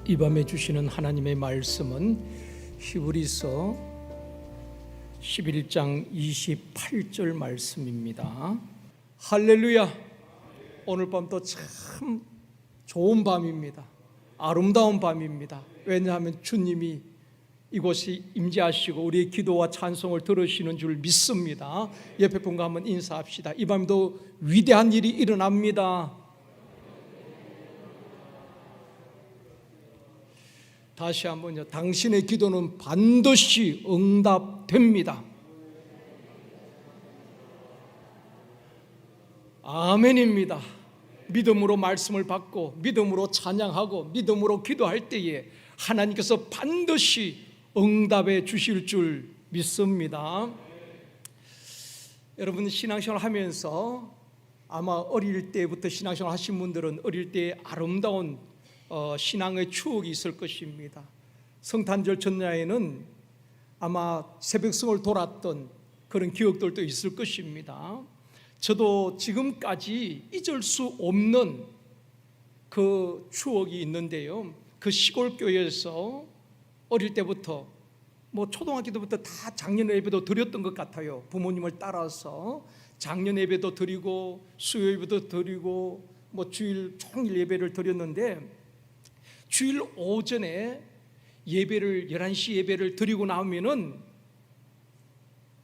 이 밤에 주시는 하나님의 말씀은 히브리서 11장 28절 말씀입니다. 할렐루야. 오늘 밤도 참 좋은 밤입니다. 아름다운 밤입니다. 왜냐하면 주님이 이곳에 임재하시고 우리의 기도와 찬송을 들으시는 줄 믿습니다. 옆에 분과 한번 인사합시다. 이 밤도 위대한 일이 일어납니다. 다시 한번요. 당신의 기도는 반드시 응답됩니다. 아멘입니다. 믿음으로 말씀을 받고 믿음으로 찬양하고 믿음으로 기도할 때에 하나님께서 반드시 응답해 주실 줄 믿습니다. 여러분 신앙생활 하면서 아마 어릴 때부터 신앙생활 하신 분들은 어릴 때 아름다운 신앙의 추억이 있을 것입니다. 성탄절 전야에는 아마 새벽성을 돌았던 그런 기억들도 있을 것입니다. 저도 지금까지 잊을 수 없는 그 추억이 있는데요. 그 시골 교회에서 어릴 때부터 초등학교 때부터 다 작년 예배도 드렸던 것 같아요. 부모님을 따라서 작년 예배도 드리고 수요 예배도 드리고 주일 종일 예배를 드렸는데, 주일 오전에 예배를 11시 예배를 드리고 나오면은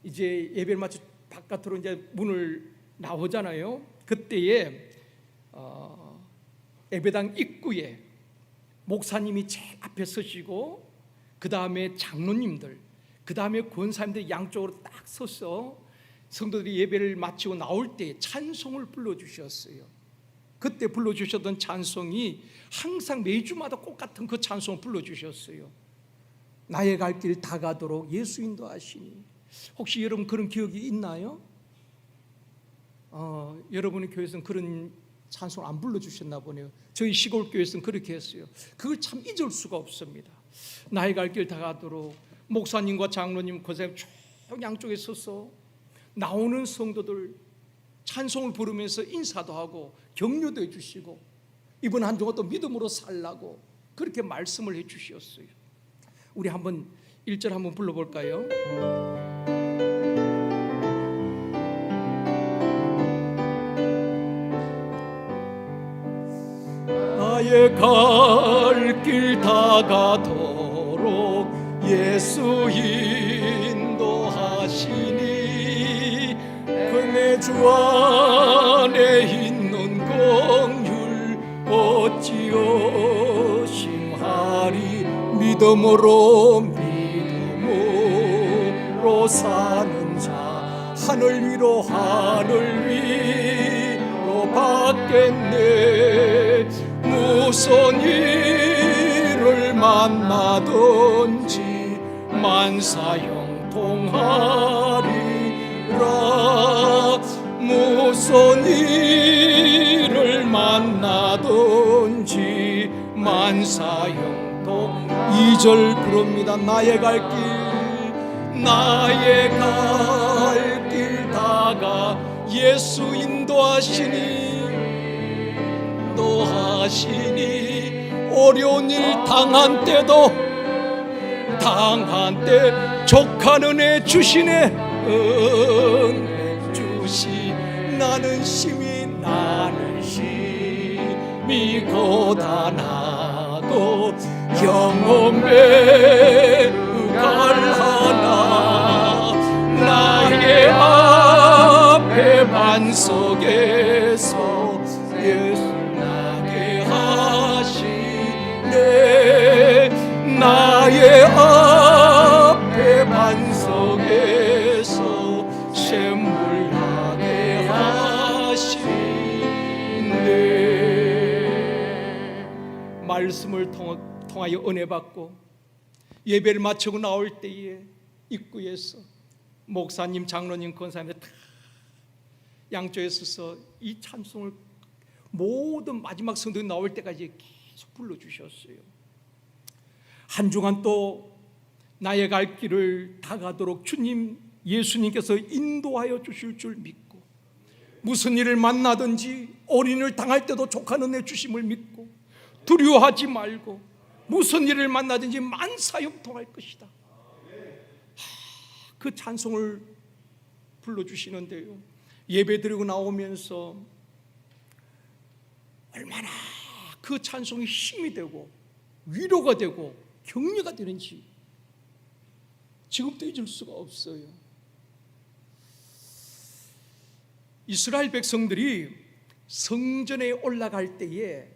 이제 예배를 마쳐 바깥으로 이제 문을 나오잖아요. 그때에 예배당 입구에 목사님이 제일 앞에 서시고 그 다음에 장로님들, 그 다음에 권사님들 양쪽으로 딱 서서 성도들이 예배를 마치고 나올 때 찬송을 불러주셨어요. 그때 불러주셨던 찬송이 항상 매주마다 똑같은 그 찬송을 불러주셨어요. 나의 갈 길 다 가도록 예수 인도하시니. 혹시 여러분 그런 기억이 있나요? 여러분의 교회에서는 그런 찬송을 안 불러주셨나 보네요. 저희 시골 교회에서는 그렇게 했어요. 그걸 참 잊을 수가 없습니다. 나의 갈 길 다 가도록 목사님과 장로님 권사님 쭉 양쪽에 서서 나오는 성도들 찬송을 부르면서 인사도 하고 격려도 해주시고 이번 한 주가 또 믿음으로 살라고 그렇게 말씀을 해주셨어요. 우리 한번 1절 한번 불러볼까요? 나의 갈 길 다 가도록 예수 인도하시니 내 주 안에 있는 긍휼 어찌여 심하리. 믿음으로 사는 자 하늘 위로 받겠네. 무슨 일을 만나든지 만사형통하리라. 무슨 일을 만나든지 만사형통. 2절 그럽니다. 나의 갈 길 다가 예수 인도하시니 어려운 일 당한 때 족한 은혜 주시네. 은혜 주시. 나는 심히 고단하고 경험에 갈하나. 나의 앞에 반석에서 예수 나게 하시네. 나의 앞에 반석에서 샘물 나게 하시네. 말씀을 통하여 은혜 받고 예배를 마치고 나올 때에 입구에서 목사님, 장로님, 권사님들 다 양쪽에 서서 이 찬송을 모든 마지막 성도가 나올 때까지 계속 불러주셨어요. 한 주간 또 나의 갈 길을 다 가도록 주님 예수님께서 인도하여 주실 줄 믿고 무슨 일을 만나든지 어린이를 당할 때도 족한 은혜 주심을 믿고 두려워하지 말고 무슨 일을 만나든지 만사형통할 것이다. 그 찬송을 불러주시는데요, 예배 드리고 나오면서 얼마나 그 찬송이 힘이 되고 위로가 되고 격려가 되는지 지금도 잊을 수가 없어요. 이스라엘 백성들이 성전에 올라갈 때에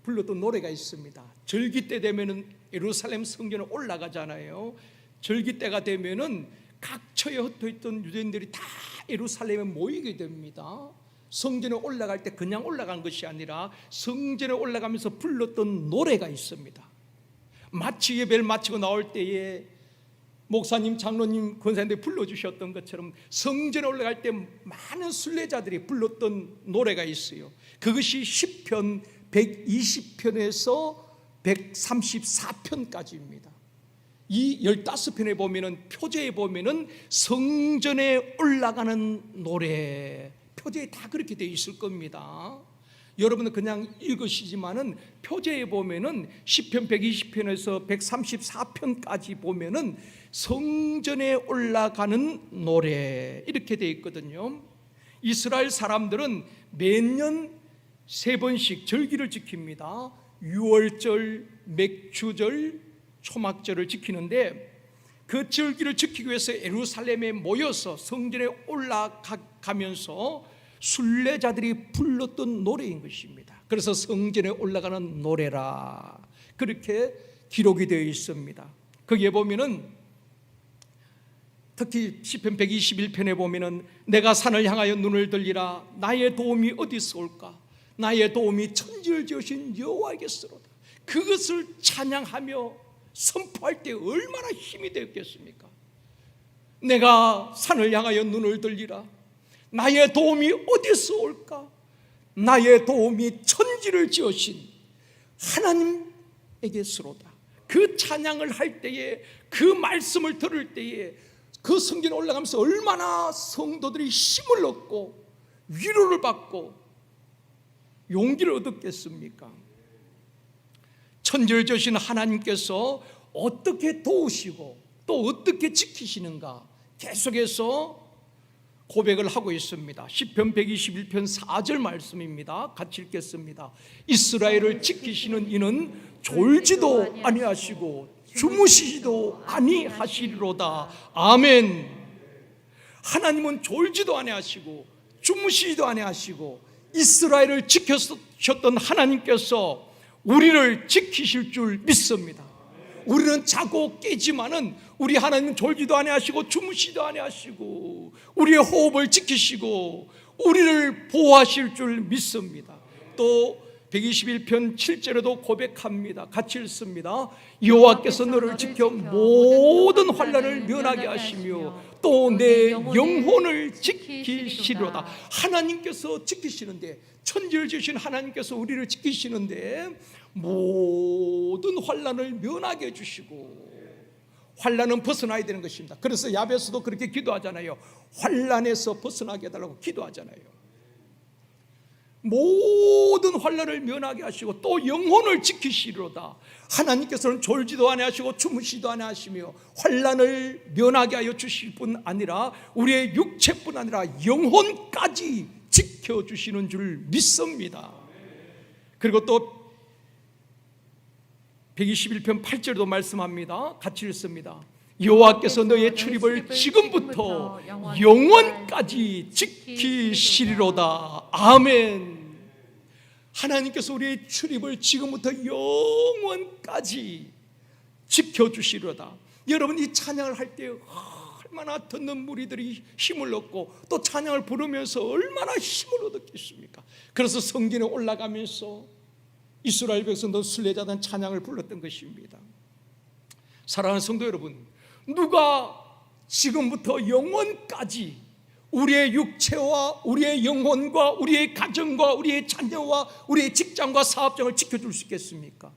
불렀던 노래가 있습니다. 절기 때 되면은 예루살렘 성전에 올라가잖아요. 절기 때가 되면은 각처에 흩어있던 유대인들이 다 예루살렘에 모이게 됩니다. 성전에 올라갈 때 그냥 올라간 것이 아니라 성전에 올라가면서 불렀던 노래가 있습니다. 마치 예배를 마치고 나올 때에 목사님, 장로님, 권사님들이 불러주셨던 것처럼 성전에 올라갈 때 많은 순례자들이 불렀던 노래가 있어요. 그것이 시편 120편에서 134편까지입니다. 이 15편에 보면은, 표제에 보면은 성전에 올라가는 노래, 표제에 다 그렇게 되어 있을 겁니다. 여러분은 그냥 읽으시지만은 표제에 보면은 시편 120편에서 134편까지 보면은 성전에 올라가는 노래 이렇게 되어 있거든요. 이스라엘 사람들은 매년 3번씩 절기를 지킵니다. 유월절, 맥주절, 초막절을 지키는데 그 절기를 지키기 위해서 예루살렘에 모여서 성전에 올라가면서 순례자들이 불렀던 노래인 것입니다. 그래서 성전에 올라가는 노래라 그렇게 기록이 되어 있습니다. 거기에 보면은 특히 시편 121편에 보면은 내가 산을 향하여 눈을 들리라 나의 도움이 어디서 올까? 나의 도움이 천지를 지으신 여호와에게서로다. 그것을 찬양하며 선포할 때 얼마나 힘이 되었겠습니까? 내가 산을 향하여 눈을 들리라 나의 도움이 어디서 올까? 나의 도움이 천지를 지으신 하나님에게서로다. 그 찬양을 할 때에, 그 말씀을 들을 때에 그 성전에 올라가면서 얼마나 성도들이 힘을 얻고 위로를 받고 용기를 얻었겠습니까? 천지를 지으신 하나님께서 어떻게 도우시고 또 어떻게 지키시는가 계속해서 고백을 하고 있습니다. 시편 121편 4절 말씀입니다. 같이 읽겠습니다. 이스라엘을 지키시는 이는 졸지도 아니하시고 주무시지도 아니하시리로다. 아멘. 하나님은 졸지도 아니하시고 주무시지도 아니하시고 이스라엘을 지키셨던 하나님께서 우리를 지키실 줄 믿습니다. 우리는 자고 깨지만은 우리 하나님은 졸지도 아니하시고 주무시지도 아니하시고 우리의 호흡을 지키시고 우리를 보호하실 줄 믿습니다. 또 121편 7절에도 고백합니다. 같이 읽습니다. 여호와께서 너를 지켜 모든 환난을 면하게 하시며 또 내 영혼을 지키시리로다. 하나님께서 지키시는데, 천지를 지으신 하나님께서 우리를 지키시는데 모든 환난을 면하게 해주시고 환난은 벗어나야 되는 것입니다. 그래서 야베스도 그렇게 기도하잖아요. 환난에서 벗어나게 해달라고 기도하잖아요. 모든 환난을 면하게 하시고 또 영혼을 지키시리로다. 하나님께서는 졸지도 아니하시고 주무시지도 아니하시며 환난을 면하게 하여 주실 뿐 아니라 우리의 육체뿐 아니라 영혼까지 지켜주시는 줄 믿습니다. 그리고 또 121편 8절도 말씀합니다. 같이 읽습니다. 여호와께서 너의 출입을 지금부터 영원까지 지키시리로다. 아멘. 하나님께서 우리의 출입을 지금부터 영원까지 지켜주시리로다. 여러분, 이 찬양을 할 때 얼마나 듣는 무리들이 힘을 얻고 또 찬양을 부르면서 얼마나 힘을 얻었겠습니까? 그래서 성전에 올라가면서 이스라엘 백성도 순례자단 찬양을 불렀던 것입니다. 사랑하는 성도 여러분, 누가 지금부터 영원까지 우리의 육체와 우리의 영혼과 우리의 가정과 우리의 자녀와 우리의 직장과 사업장을 지켜줄 수 있겠습니까?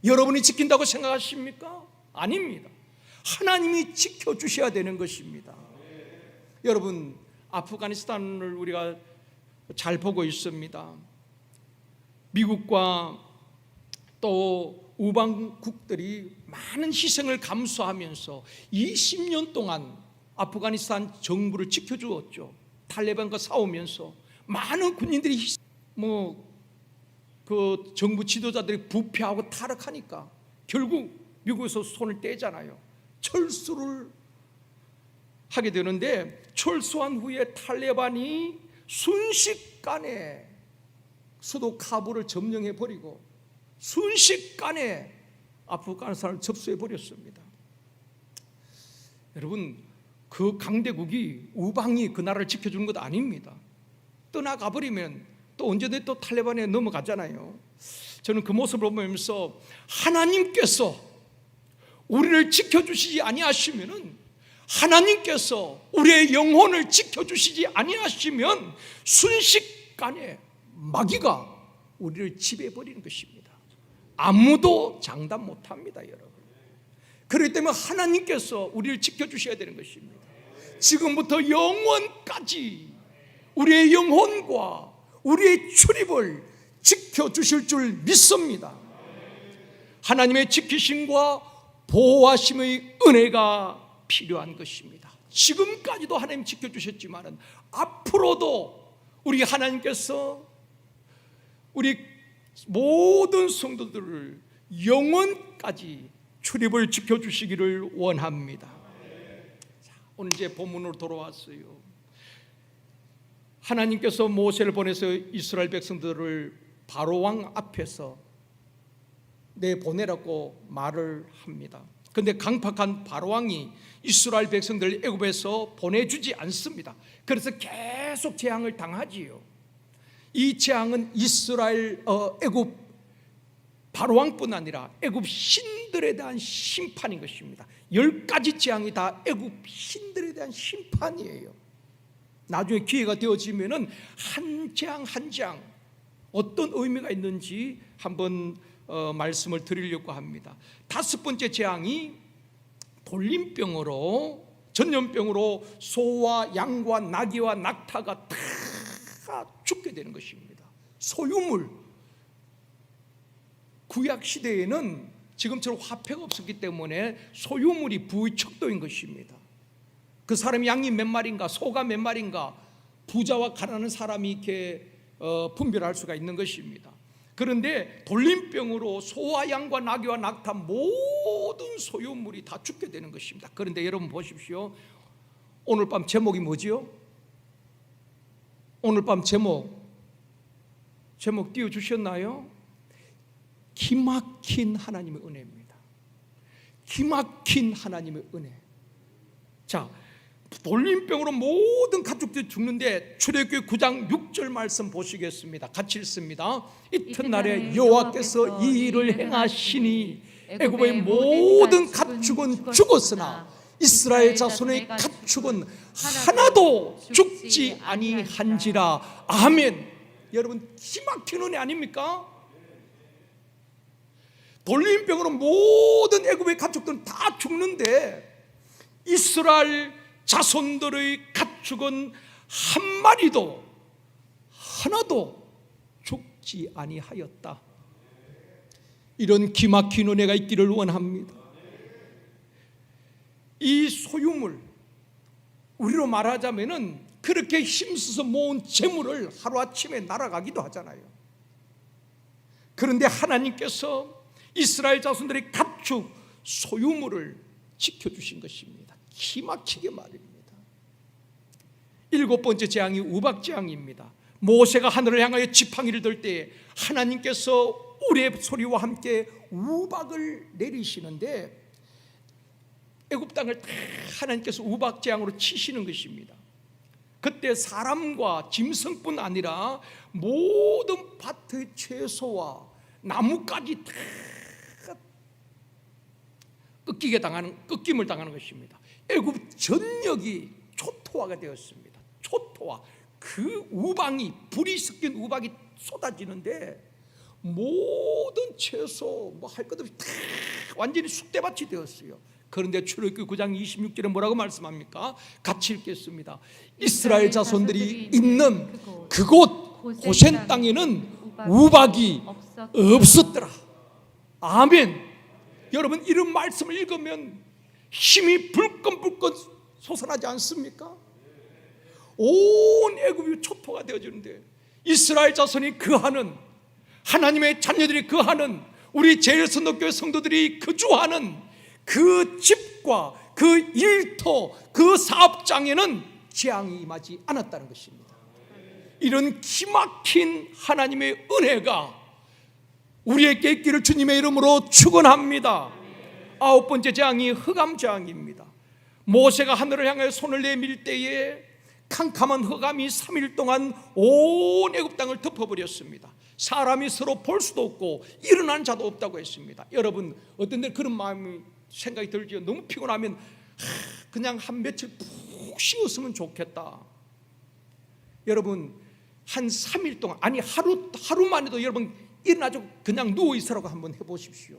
여러분이 지킨다고 생각하십니까? 아닙니다. 하나님이 지켜주셔야 되는 것입니다. 여러분, 아프가니스탄을 우리가 잘 보고 있습니다. 미국과 또 우방국들이 많은 희생을 감수하면서 20년 동안 아프가니스탄 정부를 지켜주었죠. 탈레반과 싸우면서 많은 군인들이 그 정부 지도자들이 부패하고 타락하니까 결국 미국에서 손을 떼잖아요. 철수를 하게 되는데, 철수한 후에 탈레반이 순식간에 수도 카불을 점령해 버리고 순식간에 아프가니스탄을 접수해 버렸습니다. 여러분, 그 강대국이 우방이 그 나라를 지켜주는 것 아닙니다. 떠나가 버리면 또 언제든 또 탈레반에 넘어가잖아요. 저는 그 모습을 보면서 하나님께서 우리를 지켜주시지 아니하시면은, 하나님께서 우리의 영혼을 지켜주시지 아니하시면 순식간에 마귀가 우리를 지배해버리는 것입니다. 아무도 장담 못합니다, 여러분. 그렇기 때문에 하나님께서 우리를 지켜주셔야 되는 것입니다. 지금부터 영원까지 우리의 영혼과 우리의 출입을 지켜주실 줄 믿습니다. 하나님의 지키심과 보호하심의 은혜가 필요한 것입니다. 지금까지도 하나님 지켜주셨지만 앞으로도 우리 하나님께서 우리 모든 성도들을 영원까지 출입을 지켜주시기를 원합니다. 자, 오늘 이제 본문으로 돌아왔어요. 하나님께서 모세를 보내서 이스라엘 백성들을 바로왕 앞에서 내보내라고 말을 합니다. 그런데 강팍한 바로왕이 이스라엘 백성들을 애굽에서 보내주지 않습니다. 그래서 계속 재앙을 당하지요. 이 재앙은 이스라엘 애굽 바로왕뿐 아니라 애굽 신들에 대한 심판인 것입니다. 10가지 재앙이 다 애굽 신들에 대한 심판이에요. 나중에 기회가 되어지면은 한 재앙 한 재앙 어떤 의미가 있는지 한번 말씀을 드리려고 합니다. 5번째 재앙이 돌림병으로, 전염병으로 소와 양과 나귀와 낙타가 다 죽게 되는 것입니다. 소유물. 구약 시대에는 지금처럼 화폐가 없었기 때문에 소유물이 부의 척도인 것입니다. 그 사람이 양이 몇 마리인가, 소가 몇 마리인가, 부자와 가난한 사람이 이렇게 분별할 수가 있는 것입니다. 그런데 돌림병으로 소와 양과 나귀와 낙타 모든 소유물이 다 죽게 되는 것입니다. 그런데 여러분 보십시오. 오늘 밤 제목이 뭐지요? 오늘 밤 제목 띄워주셨나요? 기막힌 하나님의 은혜입니다. 기막힌 하나님의 은혜. 자, 돌림병으로 모든 가축들이 죽는데 출애굽기 9장 6절 말씀 보시겠습니다. 같이 읽습니다. 이튿날에 여호와께서 이 일을 행하시니 애굽의 모든 가축은 죽었으나 이스라엘 자손의 가축은 하나도 죽지 아니한지라. 아멘. 여러분, 기막힌 은혜 아닙니까? 돌림병으로 모든 애굽의 가축들은 다 죽는데 이스라엘 자손들의 가축은 한 마리도 하나도 죽지 아니하였다. 이런 기막힌 은혜가 있기를 원합니다. 이 소유물, 우리로 말하자면은 그렇게 힘써서 모은 재물을 하루아침에 날아가기도 하잖아요. 그런데 하나님께서 이스라엘 자손들의 가축 소유물을 지켜주신 것입니다. 기막히게 말입니다. 7번째 재앙이 우박재앙입니다. 모세가 하늘을 향하여 지팡이를 들 때 하나님께서 우리의 소리와 함께 우박을 내리시는데 애굽 땅을 다 하나님께서 우박재앙으로 치시는 것입니다. 그때 사람과 짐승뿐 아니라 모든 밭의 채소와 나무까지 다 꺾임을 당하는 것입니다. 애굽 전역이 초토화가 되었습니다. 초토화. 그 우방이, 불이 섞인 우박이 쏟아지는데 모든 채소 할 것 없이 다 완전히 쑥대밭이 되었어요. 그런데 출애굽기 9장 26절에 뭐라고 말씀합니까? 같이 읽겠습니다. 이스라엘 자손들이 있는 그곳 고센 땅에는 우박이 없었더라. 아멘. 여러분, 이런 말씀을 읽으면 힘이 불끈불끈 솟아나지 않습니까? 온 애굽이 초토가 되어지는데 이스라엘 자손이 거하는, 하나님의 자녀들이 거하는, 우리 제일선덕교회 성도들이 거주하는 그 집과 그 일터, 그 사업장에는 재앙이 임하지 않았다는 것입니다. 이런 기막힌 하나님의 은혜가 우리에게 있기를 주님의 이름으로 축원합니다. 아홉 번째 재앙이 흑암 재앙입니다. 모세가 하늘을 향해 손을 내밀 때에 캄캄한 흑암이 3일 동안 온 애굽 땅을 덮어버렸습니다. 사람이 서로 볼 수도 없고 일어난 자도 없다고 했습니다. 여러분, 어떤 데 그런 마음이 생각이 들지요. 너무 피곤하면 그냥 한 며칠 푹 쉬었으면 좋겠다. 여러분, 한 3일 동안, 아니 하루만 해도 여러분 일어나서 그냥 누워있으라고 한번 해보십시오.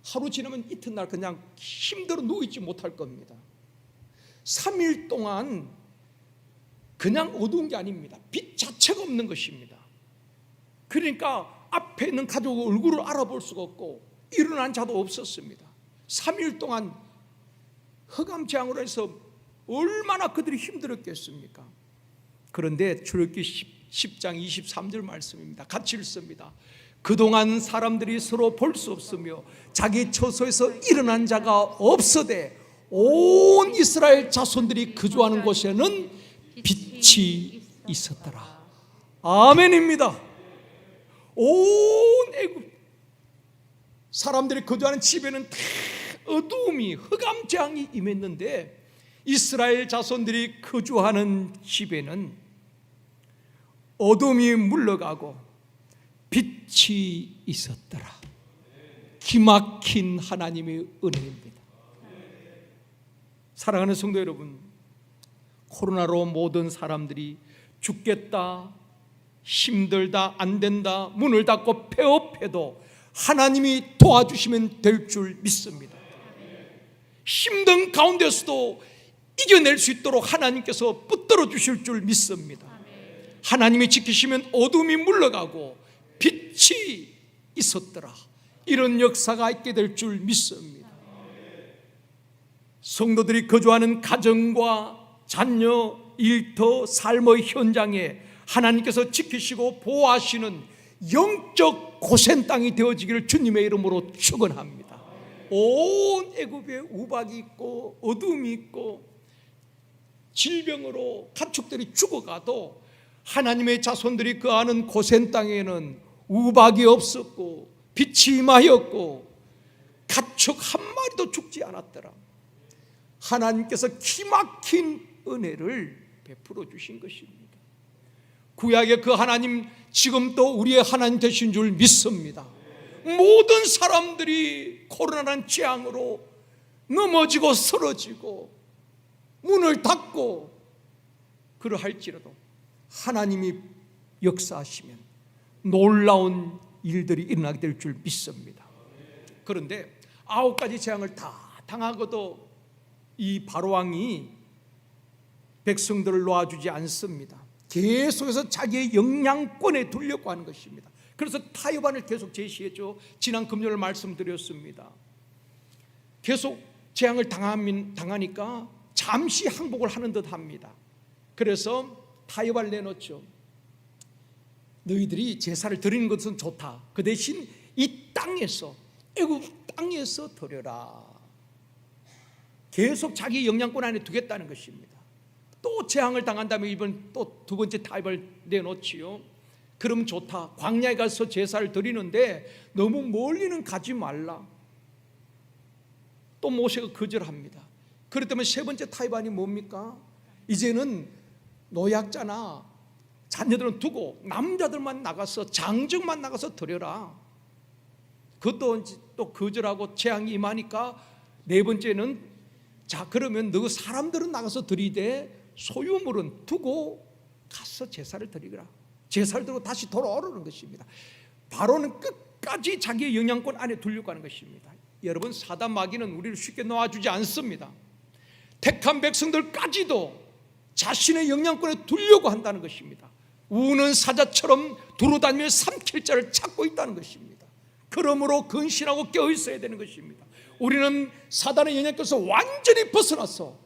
하루 지나면 이튿날 그냥 힘들어 누워있지 못할 겁니다. 3일 동안 그냥 어두운 게 아닙니다. 빛 자체가 없는 것입니다. 그러니까 앞에 있는 가족 얼굴을 알아볼 수가 없고 일어난 자도 없었습니다. 3일 동안 흑암 재앙으로 해서 얼마나 그들이 힘들었겠습니까? 그런데 출애굽기 10장 23절 말씀입니다. 같이 읽습니다. 그동안 사람들이 서로 볼 수 없으며 자기 처소에서 일어난 자가 없어되 온 이스라엘 자손들이 거주하는 곳에는 빛이 있었더라. 아멘입니다. 온 애굽 사람들이 거주하는 집에는 다 어두움이, 흑암 재앙이 임했는데 이스라엘 자손들이 거주하는 집에는 어둠이 물러가고 빛이 있었더라. 기막힌 하나님의 은혜입니다. 사랑하는 성도 여러분, 코로나로 모든 사람들이 죽겠다, 힘들다, 안 된다, 문을 닫고 폐업해도 하나님이 도와주시면 될 줄 믿습니다. 힘든 가운데서도 이겨낼 수 있도록 하나님께서 붙들어 주실 줄 믿습니다. 하나님이 지키시면 어둠이 물러가고 빛이 있었더라. 이런 역사가 있게 될 줄 믿습니다. 성도들이 거주하는 가정과 자녀, 일터, 삶의 현장에 하나님께서 지키시고 보호하시는 영적 고센 땅이 되어지기를 주님의 이름으로 축원합니다. 온 애굽에 우박이 있고 어둠이 있고 질병으로 가축들이 죽어가도 하나님의 자손들이 거하는 고센 땅에는 우박이 없었고 빛이 임하였고 가축 한 마리도 죽지 않았더라. 하나님께서 기막힌 은혜를 베풀어 주신 것입니다. 구약의 그 하나님 지금 또 우리의 하나님 되신 줄 믿습니다. 모든 사람들이 코로나라는 재앙으로 넘어지고 쓰러지고 문을 닫고 그러할지라도 하나님이 역사하시면 놀라운 일들이 일어나게 될 줄 믿습니다. 그런데 9가지 재앙을 다 당하고도 이 바로왕이 백성들을 놓아주지 않습니다. 계속해서 자기의 영향권에 두려고 하는 것입니다. 그래서 타협안을 계속 제시했죠. 지난 금요일 말씀드렸습니다. 계속 재앙을 당하니까 잠시 항복을 하는 듯 합니다. 그래서 타협안을 내놓죠. 너희들이 제사를 드리는 것은 좋다. 그 대신 이 땅에서, 애굽 땅에서 드려라. 계속 자기 영향권 안에 두겠다는 것입니다. 또 재앙을 당한 다음에 이번 또 두 번째 타협을 내놓지요. 그럼 좋다. 광야에 가서 제사를 드리는데 너무 멀리는 가지 말라. 또 모세가 거절합니다. 그렇다면 세 번째 타협안이 뭡니까? 이제는 노약자나 자녀들은 두고 남자들만 나가서, 장정만 나가서 드려라. 그것도 또 거절하고 재앙이 임하니까 네 번째는 자, 그러면 너 사람들은 나가서 드리되 소유물은 두고 가서 제사를 드리거라. 제사를 드리고 다시 돌아오라는 것입니다. 바로는 끝까지 자기의 영향권 안에 두려고 하는 것입니다. 여러분, 사단 마귀는 우리를 쉽게 놓아주지 않습니다. 택한 백성들까지도 자신의 영향권에 두려고 한다는 것입니다. 우는 사자처럼 두루다니며 삼킬 자를 찾고 있다는 것입니다. 그러므로 근신하고 깨어 있어야 되는 것입니다. 우리는 사단의 영향권에서 완전히 벗어나서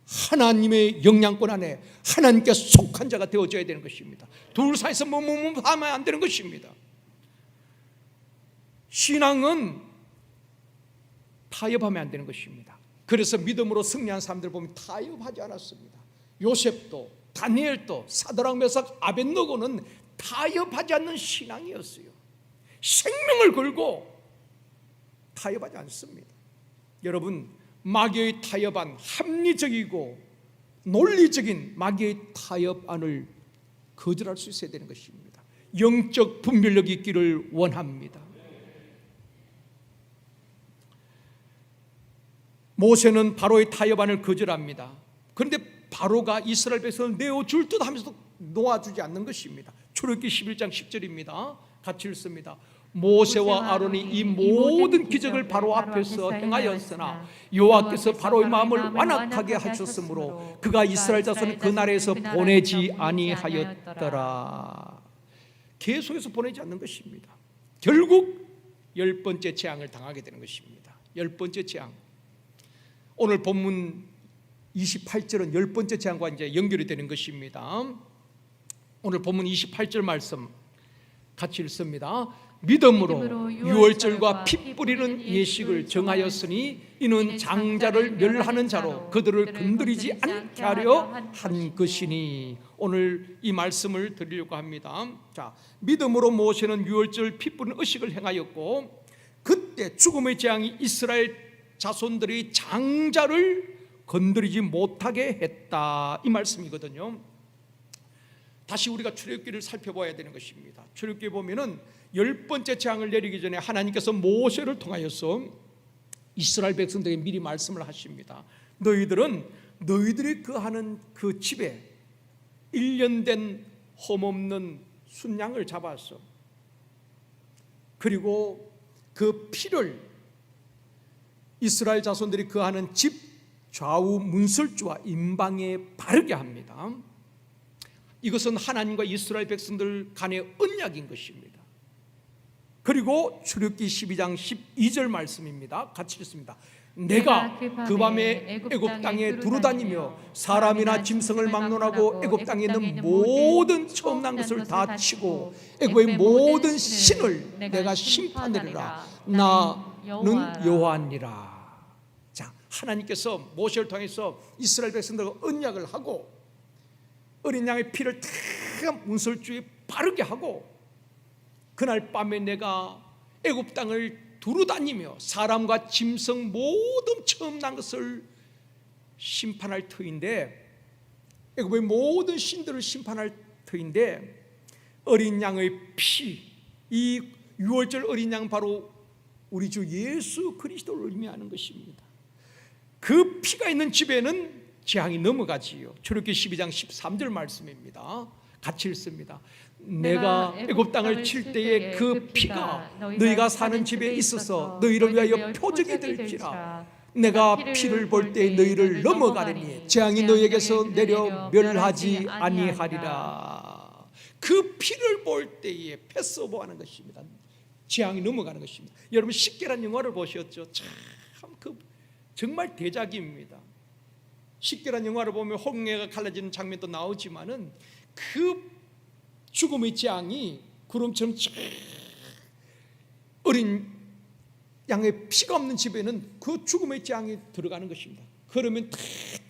하나님의 영향권 안에 하나님께 속한 자가 되어져야 되는 것입니다. 둘 사이에서 하면 안 되는 것입니다. 신앙은 타협하면 안 되는 것입니다. 그래서 믿음으로 승리한 사람들 보면 타협하지 않았습니다. 요셉도 다니엘도 사드락 메삭 아벳느고는 타협하지 않는 신앙이었어요. 생명을 걸고 타협하지 않습니다. 여러분, 마귀의 타협안, 합리적이고 논리적인 마귀의 타협안을 거절할 수 있어야 되는 것입니다. 영적 분별력이 있기를 원합니다. 모세는 바로의 타협안을 거절합니다. 그런데 바로가 이스라엘 백성을 내어줄 듯 하면서도 놓아주지 않는 것입니다. 출애굽기 11장 10절입니다. 같이 읽습니다. 모세와 아론이 이 모든 기적을 바로 앞에서 행하였으나 여호와께서 바로의 마음을 완악하게 하셨으므로 그가 이스라엘 자손을 그 나라에서 보내지 아니하였더라. 계속해서 보내지 않는 것입니다. 결국 10번째 재앙을 당하게 되는 것입니다. 10번째 재앙. 오늘 본문 28절은 10번째 재앙과 이제 연결이 되는 것입니다. 오늘 본문 28절 말씀 같이 읽습니다. 믿음으로 유월절과 피 뿌리는 예식을 정하였으니 이는 장자를 멸하는 자로 그들을 건드리지 않게 하려 한 것이니. 오늘 이 말씀을 드리려고 합니다. 자, 믿음으로 모세는 유월절 피 뿌리는 의식을 행하였고, 그때 죽음의 재앙이 이스라엘 자손들이 장자를 건드리지 못하게 했다, 이 말씀이거든요. 다시 우리가 출애굽기를 살펴봐야 되는 것입니다. 출애굽기에 보면은 10번째 재앙을 내리기 전에 하나님께서 모세를 통하여서 이스라엘 백성들에게 미리 말씀을 하십니다. 너희들이 거하는 그 집에 1년 된 험없는 순양을 잡아서 그리고 그 피를 이스라엘 자손들이 거하는 집 좌우 문설주와 임방에 바르게 합니다. 이것은 하나님과 이스라엘 백성들 간의 언약인 것입니다. 그리고 출애굽기 12장 12절 말씀입니다. 같이 읽습니다. 내가 그 밤에 애굽 땅에 두루다니며 사람이나 짐승을 막론하고 애굽 땅에 있는 모든 처음 난 것을 다 치고 애굽의 모든 신을 내가 심판하리라. 나는 여호와니라. 자, 하나님께서 모세를 통해서 이스라엘 백성들과 언약을 하고 어린 양의 피를 다 문설주에 바르게 하고, 그날 밤에 내가 애굽 땅을 두루다니며 사람과 짐승 모든 처음 난 것을 심판할 터인데, 애굽의 모든 신들을 심판할 터인데, 어린 양의 피, 이 유월절 어린 양 바로 우리 주 예수 그리스도를 의미하는 것입니다. 그 피가 있는 집에는 재앙이 넘어가지요. 출애굽기 12장 13절 말씀입니다. 같이 읽습니다. 내가 애굽 땅을 칠 때에 그 피가 너희가 사는 집에 있어서 너희를 위하여 표적이 될지라. 내가 피를 볼 때 너희를 넘어가리니 재앙이 너희에게서 내려 멸하지 아니하리라. 그 피를 볼 때에 패스오버하는 것입니다. 재앙이 넘어가는 것입니다. 여러분, 십계란 영화를 보셨죠? 참 정말 대작입니다. 십계란 영화를 보면 홍해가 갈라지는 장면도 나오지만은 그 죽음의 재앙이 구름처럼 어린 양의 피가 없는 집에는 그 죽음의 재앙이 들어가는 것입니다. 그러면 다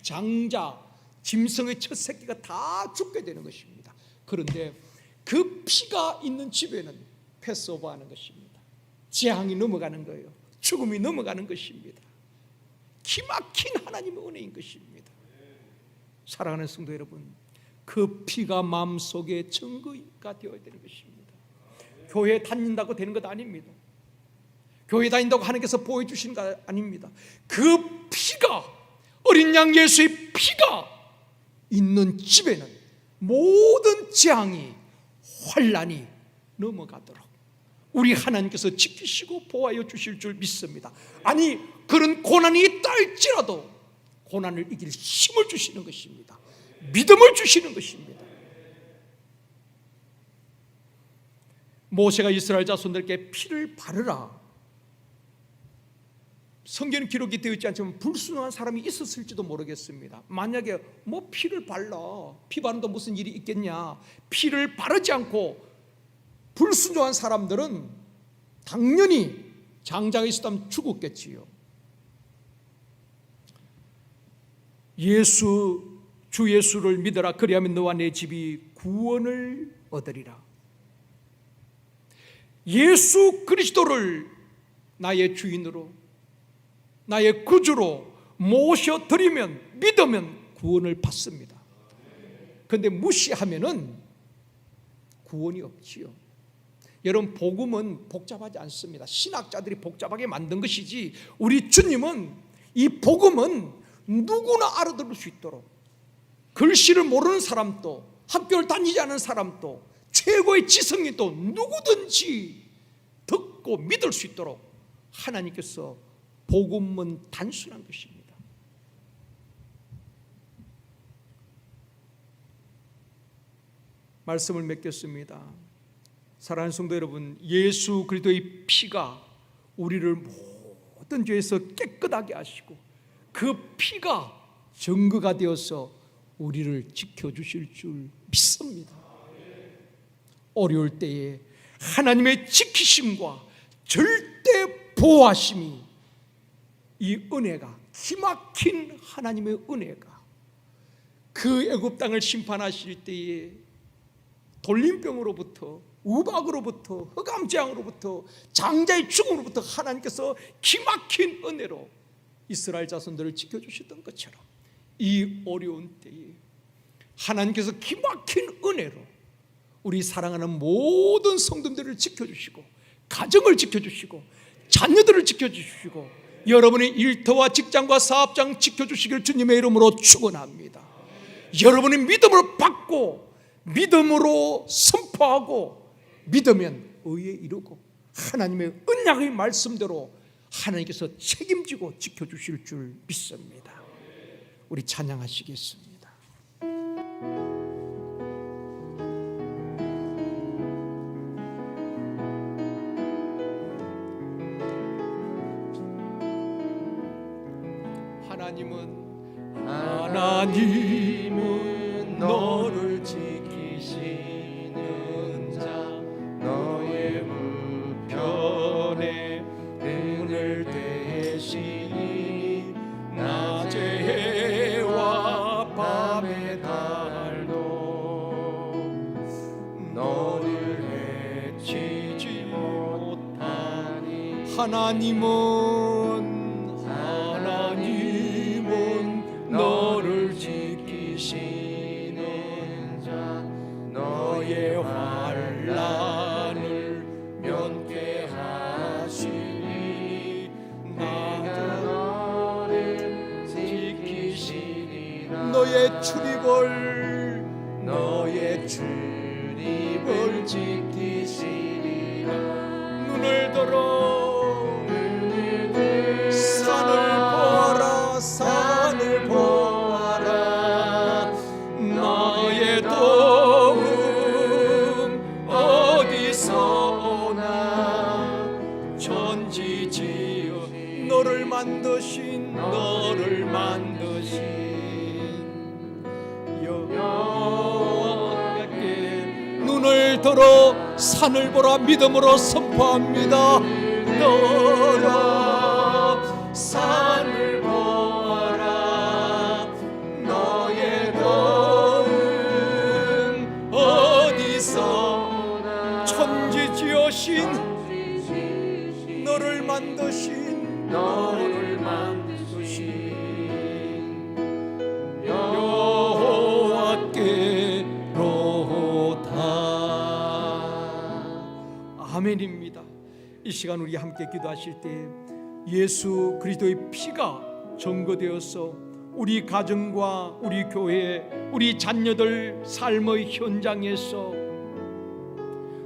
장자, 짐승의 첫 새끼가 다 죽게 되는 것입니다. 그런데 그 피가 있는 집에는 패스오버하는 것입니다. 재앙이 넘어가는 거예요. 죽음이 넘어가는 것입니다. 기막힌 하나님의 은혜인 것입니다. 사랑하는 성도 여러분, 그 피가 마음속에 증거가 되어야 되는 것입니다. 교회 다닌다고 되는 것 아닙니다. 교회 다닌다고 하나님께서 보여주시는 것 아닙니다. 그 피가, 어린 양 예수의 피가 있는 집에는 모든 재앙이, 환난이 넘어가도록 우리 하나님께서 지키시고 보호하여 주실 줄 믿습니다. 아니, 그런 고난이 있다 할지라도 고난을 이길 힘을 주시는 것입니다. 믿음을 주시는 것입니다. 모세가 이스라엘 자손들에게 피를 바르라. 성경 기록이 되어 있지 않지만 불순종한 사람이 있었을지도 모르겠습니다. 만약에 뭐 피를 발라, 피 바른다 무슨 일이 있겠냐, 피를 바르지 않고 불순종한 사람들은 당연히 장자가 있었다면 죽었겠지요. 주 예수를 믿어라. 그리하면 너와 내 집이 구원을 얻으리라. 예수 그리스도를 나의 주인으로, 나의 구주로 모셔드리면, 믿으면 구원을 받습니다. 그런데 무시하면은 구원이 없지요. 여러분, 복음은 복잡하지 않습니다. 신학자들이 복잡하게 만든 것이지, 우리 주님은 이 복음은 누구나 알아들을 수 있도록, 글씨를 모르는 사람도, 학교를 다니지 않은 사람도, 최고의 지성인도 누구든지 듣고 믿을 수 있도록 하나님께서 복음은 단순한 것입니다. 말씀을 맺겠습니다. 사랑하는 성도 여러분, 예수 그리스도의 피가 우리를 모든 죄에서 깨끗하게 하시고 그 피가 증거가 되어서 우리를 지켜주실 줄 믿습니다. 어려울 때에 하나님의 지키심과 절대 보호하심이, 이 은혜가, 기막힌 하나님의 은혜가 그 애굽 땅을 심판하실 때에 돌림병으로부터, 우박으로부터, 흑암재앙으로부터, 장자의 죽음으로부터 하나님께서 기막힌 은혜로 이스라엘 자손들을 지켜주셨던 것처럼 이 어려운 때에 하나님께서 기막힌 은혜로 우리 사랑하는 모든 성도들을 지켜주시고, 가정을 지켜주시고, 자녀들을 지켜주시고, 여러분의 일터와 직장과 사업장 지켜주시길 주님의 이름으로 축원합니다. 여러분의 믿음으로 받고, 믿음으로 선포하고, 믿으면 의에 이르고, 하나님의 언약의 말씀대로 하나님께서 책임지고 지켜주실 줄 믿습니다. 우리 찬양하시겠습니다. 하나님은 너를 지키시는 자, 너의 우편에 눈을 대시니 낮의 해와 밤의 달도 너를 해치지 못하니. 하나님은 너를 지키시는 자, 너의 환난을 면케하시니. 내가 너를 지키시니라. 너의 출입을 지키시리라. 눈을 들어 산을 보아라. 나의 도움 어디서 오나. 천지지어 너를 만드신 여호와께 눈을 들어 산을 보라. 믿음으로 선포합니다. 들어 산을 보아라. 너의 도움 어디서 오나. 천지 지으신 너를 만드신 여호와께로다. 아멘입니다. 이 시간 우리 함께 기도하실 때 예수 그리스도의 피가 증거되어서 우리 가정과 우리 교회, 우리 자녀들 삶의 현장에서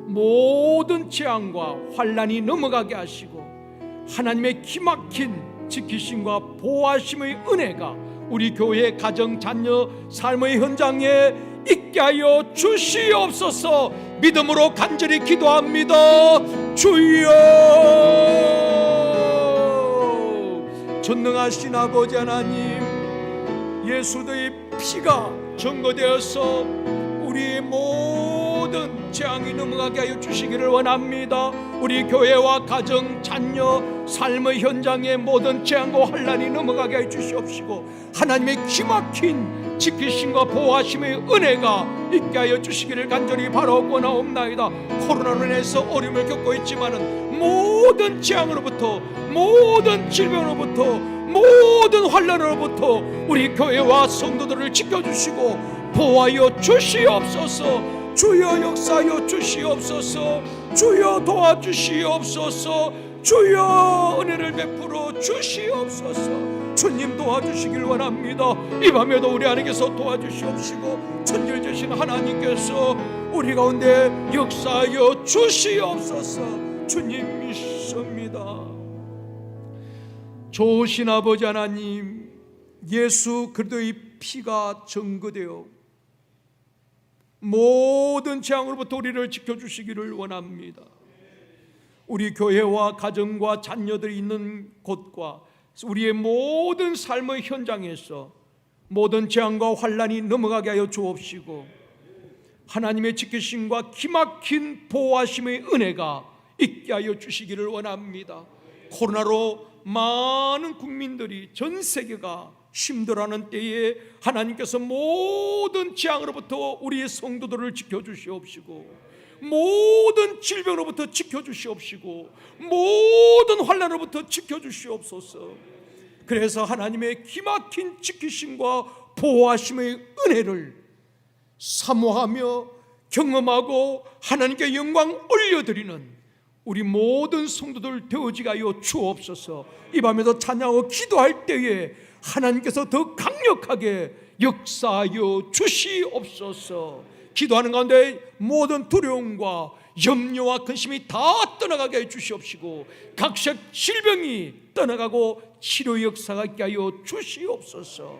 모든 재앙과 환난이 넘어가게 하시고 하나님의 기막힌 지키심과 보호하심의 은혜가 우리 교회, 가정, 자녀 삶의 현장에 있게 하여 주시옵소서. 믿음으로 간절히 기도합니다. 주여, 전능하신 아버지 하나님, 예수의 피가 증거되어서 우리의 모든 재앙이 넘어가게 하여 주시기를 원합니다. 우리 교회와 가정, 자녀, 삶의 현장의 모든 재앙과 환난이 넘어가게 하여 주시옵시고, 하나님의 기막힌 지키심과 보호하심의 은혜가 있게 하여 주시기를 간절히 바라고 원하옵나이다. 코로나로 인해서 어려움을 겪고 있지만은 모든 재앙으로부터, 모든 질병으로부터, 모든 환난으로부터 우리 교회와 성도들을 지켜주시고 보호하여 주시옵소서. 주여 역사하여 주시옵소서. 주여 도와주시옵소서. 주여 은혜를 베풀어 주시옵소서. 주님 도와주시길 원합니다. 이 밤에도 우리 안에서 도와주시옵시고 천지를 하나님께서 우리 가운데 역사하여 주시옵소서. 주님 믿습니다. 좋으신 아버지 하나님, 예수 그리스도의 피가 증거되어 모든 재앙으로부터 우리를 지켜주시기를 원합니다. 우리 교회와 가정과 자녀들이 있는 곳과 우리의 모든 삶의 현장에서 모든 재앙과 환난이 넘어가게 하여 주옵시고, 하나님의 지키심과 기막힌 보호하심의 은혜가 있게 하여 주시기를 원합니다. 코로나로 많은 국민들이, 전 세계가 힘들어하는 때에 하나님께서 모든 재앙으로부터 우리의 성도들을 지켜주시옵시고, 모든 질병으로부터 지켜주시옵시고, 모든 환난으로부터 지켜주시옵소서. 그래서 하나님의 기막힌 지키심과 보호하심의 은혜를 사모하며 경험하고 하나님께 영광 올려드리는 우리 모든 성도들 되어지게 하여 주옵소서. 이 밤에도 찬양하고 기도할 때에 하나님께서 더 강력하게 역사하여 주시옵소서. 기도하는 가운데 모든 두려움과 염려와 근심이 다 떠나가게 해 주시옵시고, 각색 질병이 떠나가고 치료 역사가 있게 하여 주시옵소서.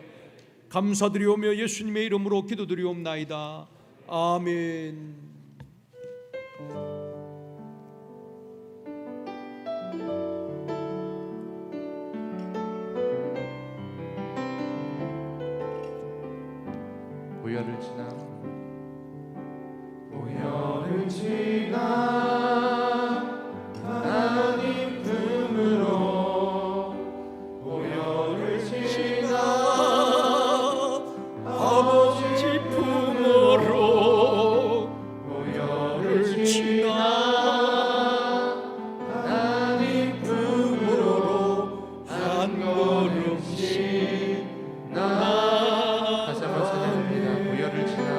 감사드리오며 예수님의 이름으로 기도드리옵나이다. 아멘. 보혈을 지나 하나님 품으로, 보혈을 지나 아버지 품으로, 보혈을 지나 하나님 품으로 한 걸음씩 나. 다시 한번 찬양합니다. 보혈을 지나.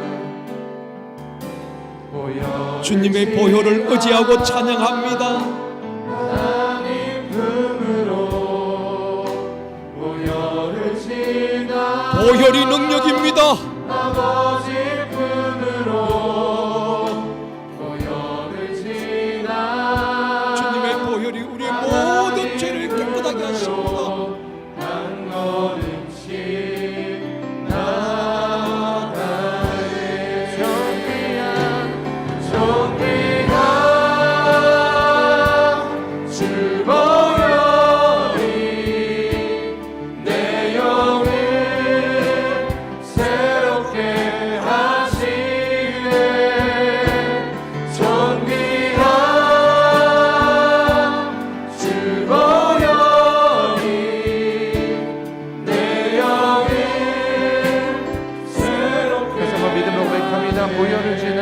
주님의 보혈을 의지하고 찬양합니다. 하나님 품으로, 보혈을 지나. 보혈이 능력입니다. 아버지 품으로, 보혈을 지나. 주님의 보혈이 우리의 모든 죄를 깨끗하게 하십니다. 한 걸음씩 나아가네. 존귀한 주 보혈이 내 영을 새롭게 하시네. 존귀한 주 보혈이 내 영을 새롭게. 다시 한번 믿음으로 고백합니다. 보혈을 지나,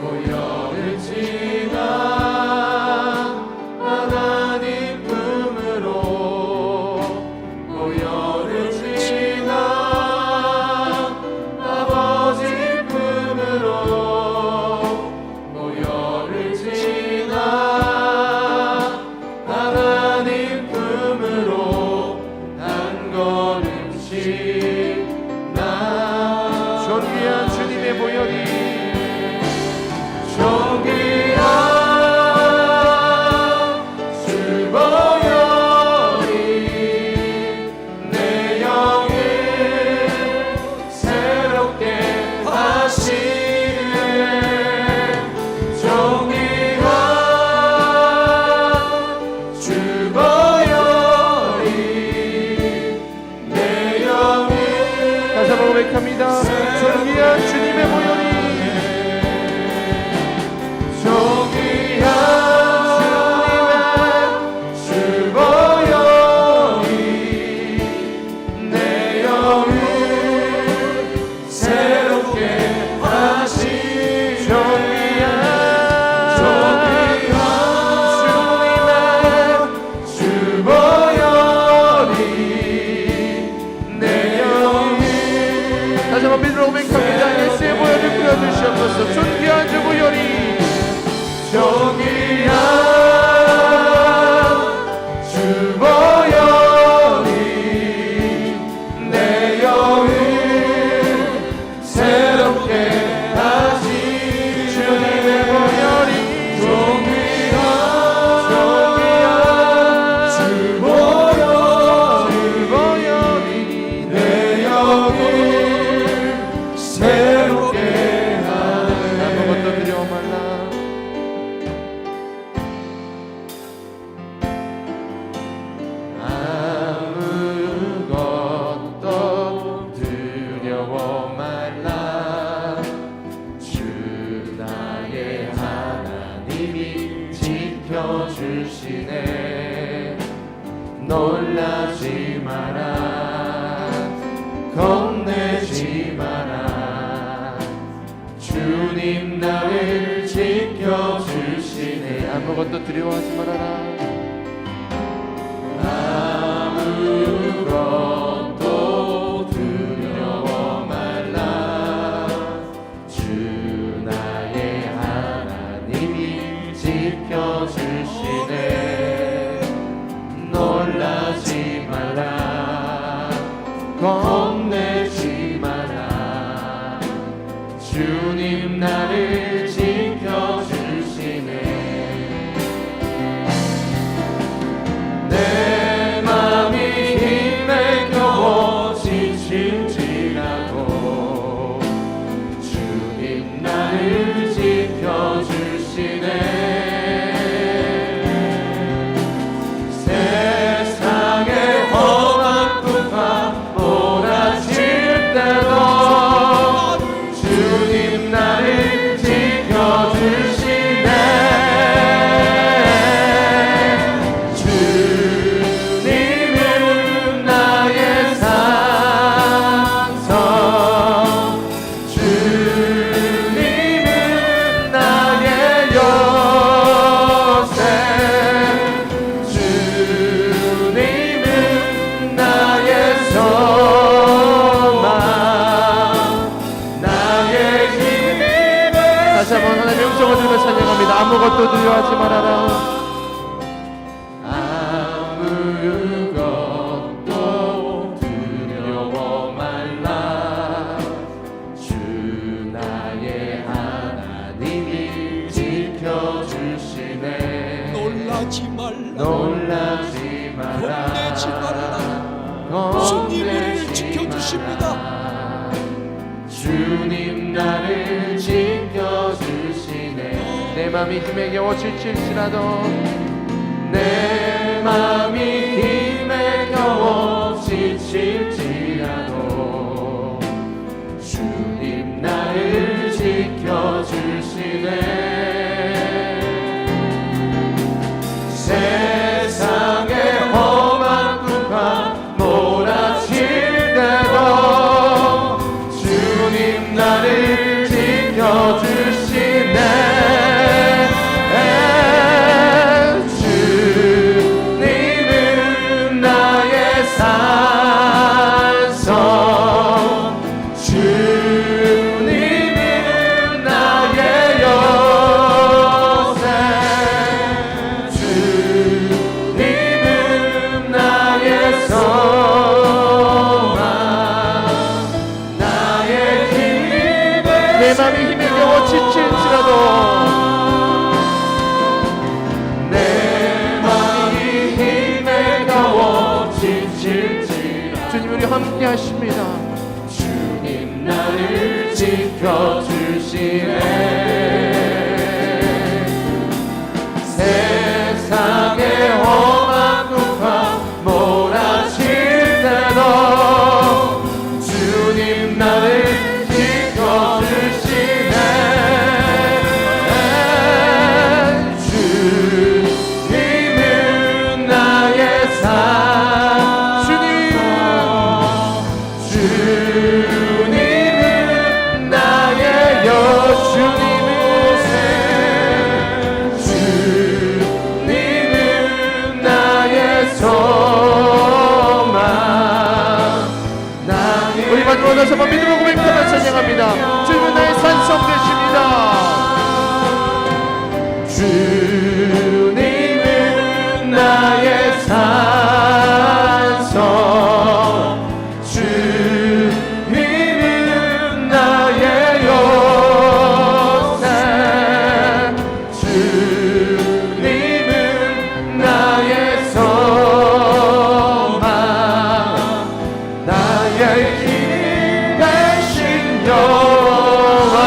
보혈을 지나 하나님 품으로, 보혈을 지나 아버지 품으로, 보혈을 지나 하나님 품으로 한 걸음씩 나. 존귀한 주님의 보혈이, 존귀한 주 보혈이 내 영을 새롭게 하시네. 주시네. 놀라지 마라, 겁내지 마라. 주님 나를 지켜주시네. 아무것도 두려워하지 말아라. 아무것도 두려워 말라. 주 나의 하나님이 지켜주시네. 놀라지 말라, 겁내지 마라. 주님 나를 지켜주시네. 내 맘이 힘에 겨워 지칠지라도 주님 나를 지켜주시네. 세상의 험한 풍파 몰아칠 때도 주님 나를 지켜주시네. 주님은 나의 산성, 주님은 나의 요새, 주님은 나의 소망, 나의 힘. 다시 한번 하나님의 음성을 들으며 찬양합니다. 아무것도 두려워하지 말아라. 아무것도 두려워 말라. 주 나의 하나님이 지켜주시네. 놀라지 말라, 놀라지 마라, 겁내지 말아라. 주님이 우리를 지켜주십니다. 주님 나를 지켜주시네. 내 맘이 힘에 겨워 지칠지라도, 내 맘이 힘에 겨워 지칠지라도 주님 나를 지켜주시네. 세상의 험한 풍파 몰아칠 때도 주님 나를 지켜주시네. 주님은 나의 산성, 주님은 나의 요새, 주님은 나의 소망, 나의 힘. 내 맘이 힘에 겨워 지칠지라도, 내 맘이 힘에 겨워 지칠지라도 주님 우리 함께 하십니다. 주님 나를 지켜주시네. 세상의 험한 풍파 몰아칠 때도 주님 나를 지켜주시네. 주님은 나의 산, 주님은 나의 주님은 나의 소망, 나의. 우리 마지막으로 다시 한번 믿음으로 고백하며 찬양합니다. 주님은 나의 산성 되십니다. 주님은 나의 산성, 주님은 나의 요새, 주님은 나의 소망, 나의 힘 되신 여호와.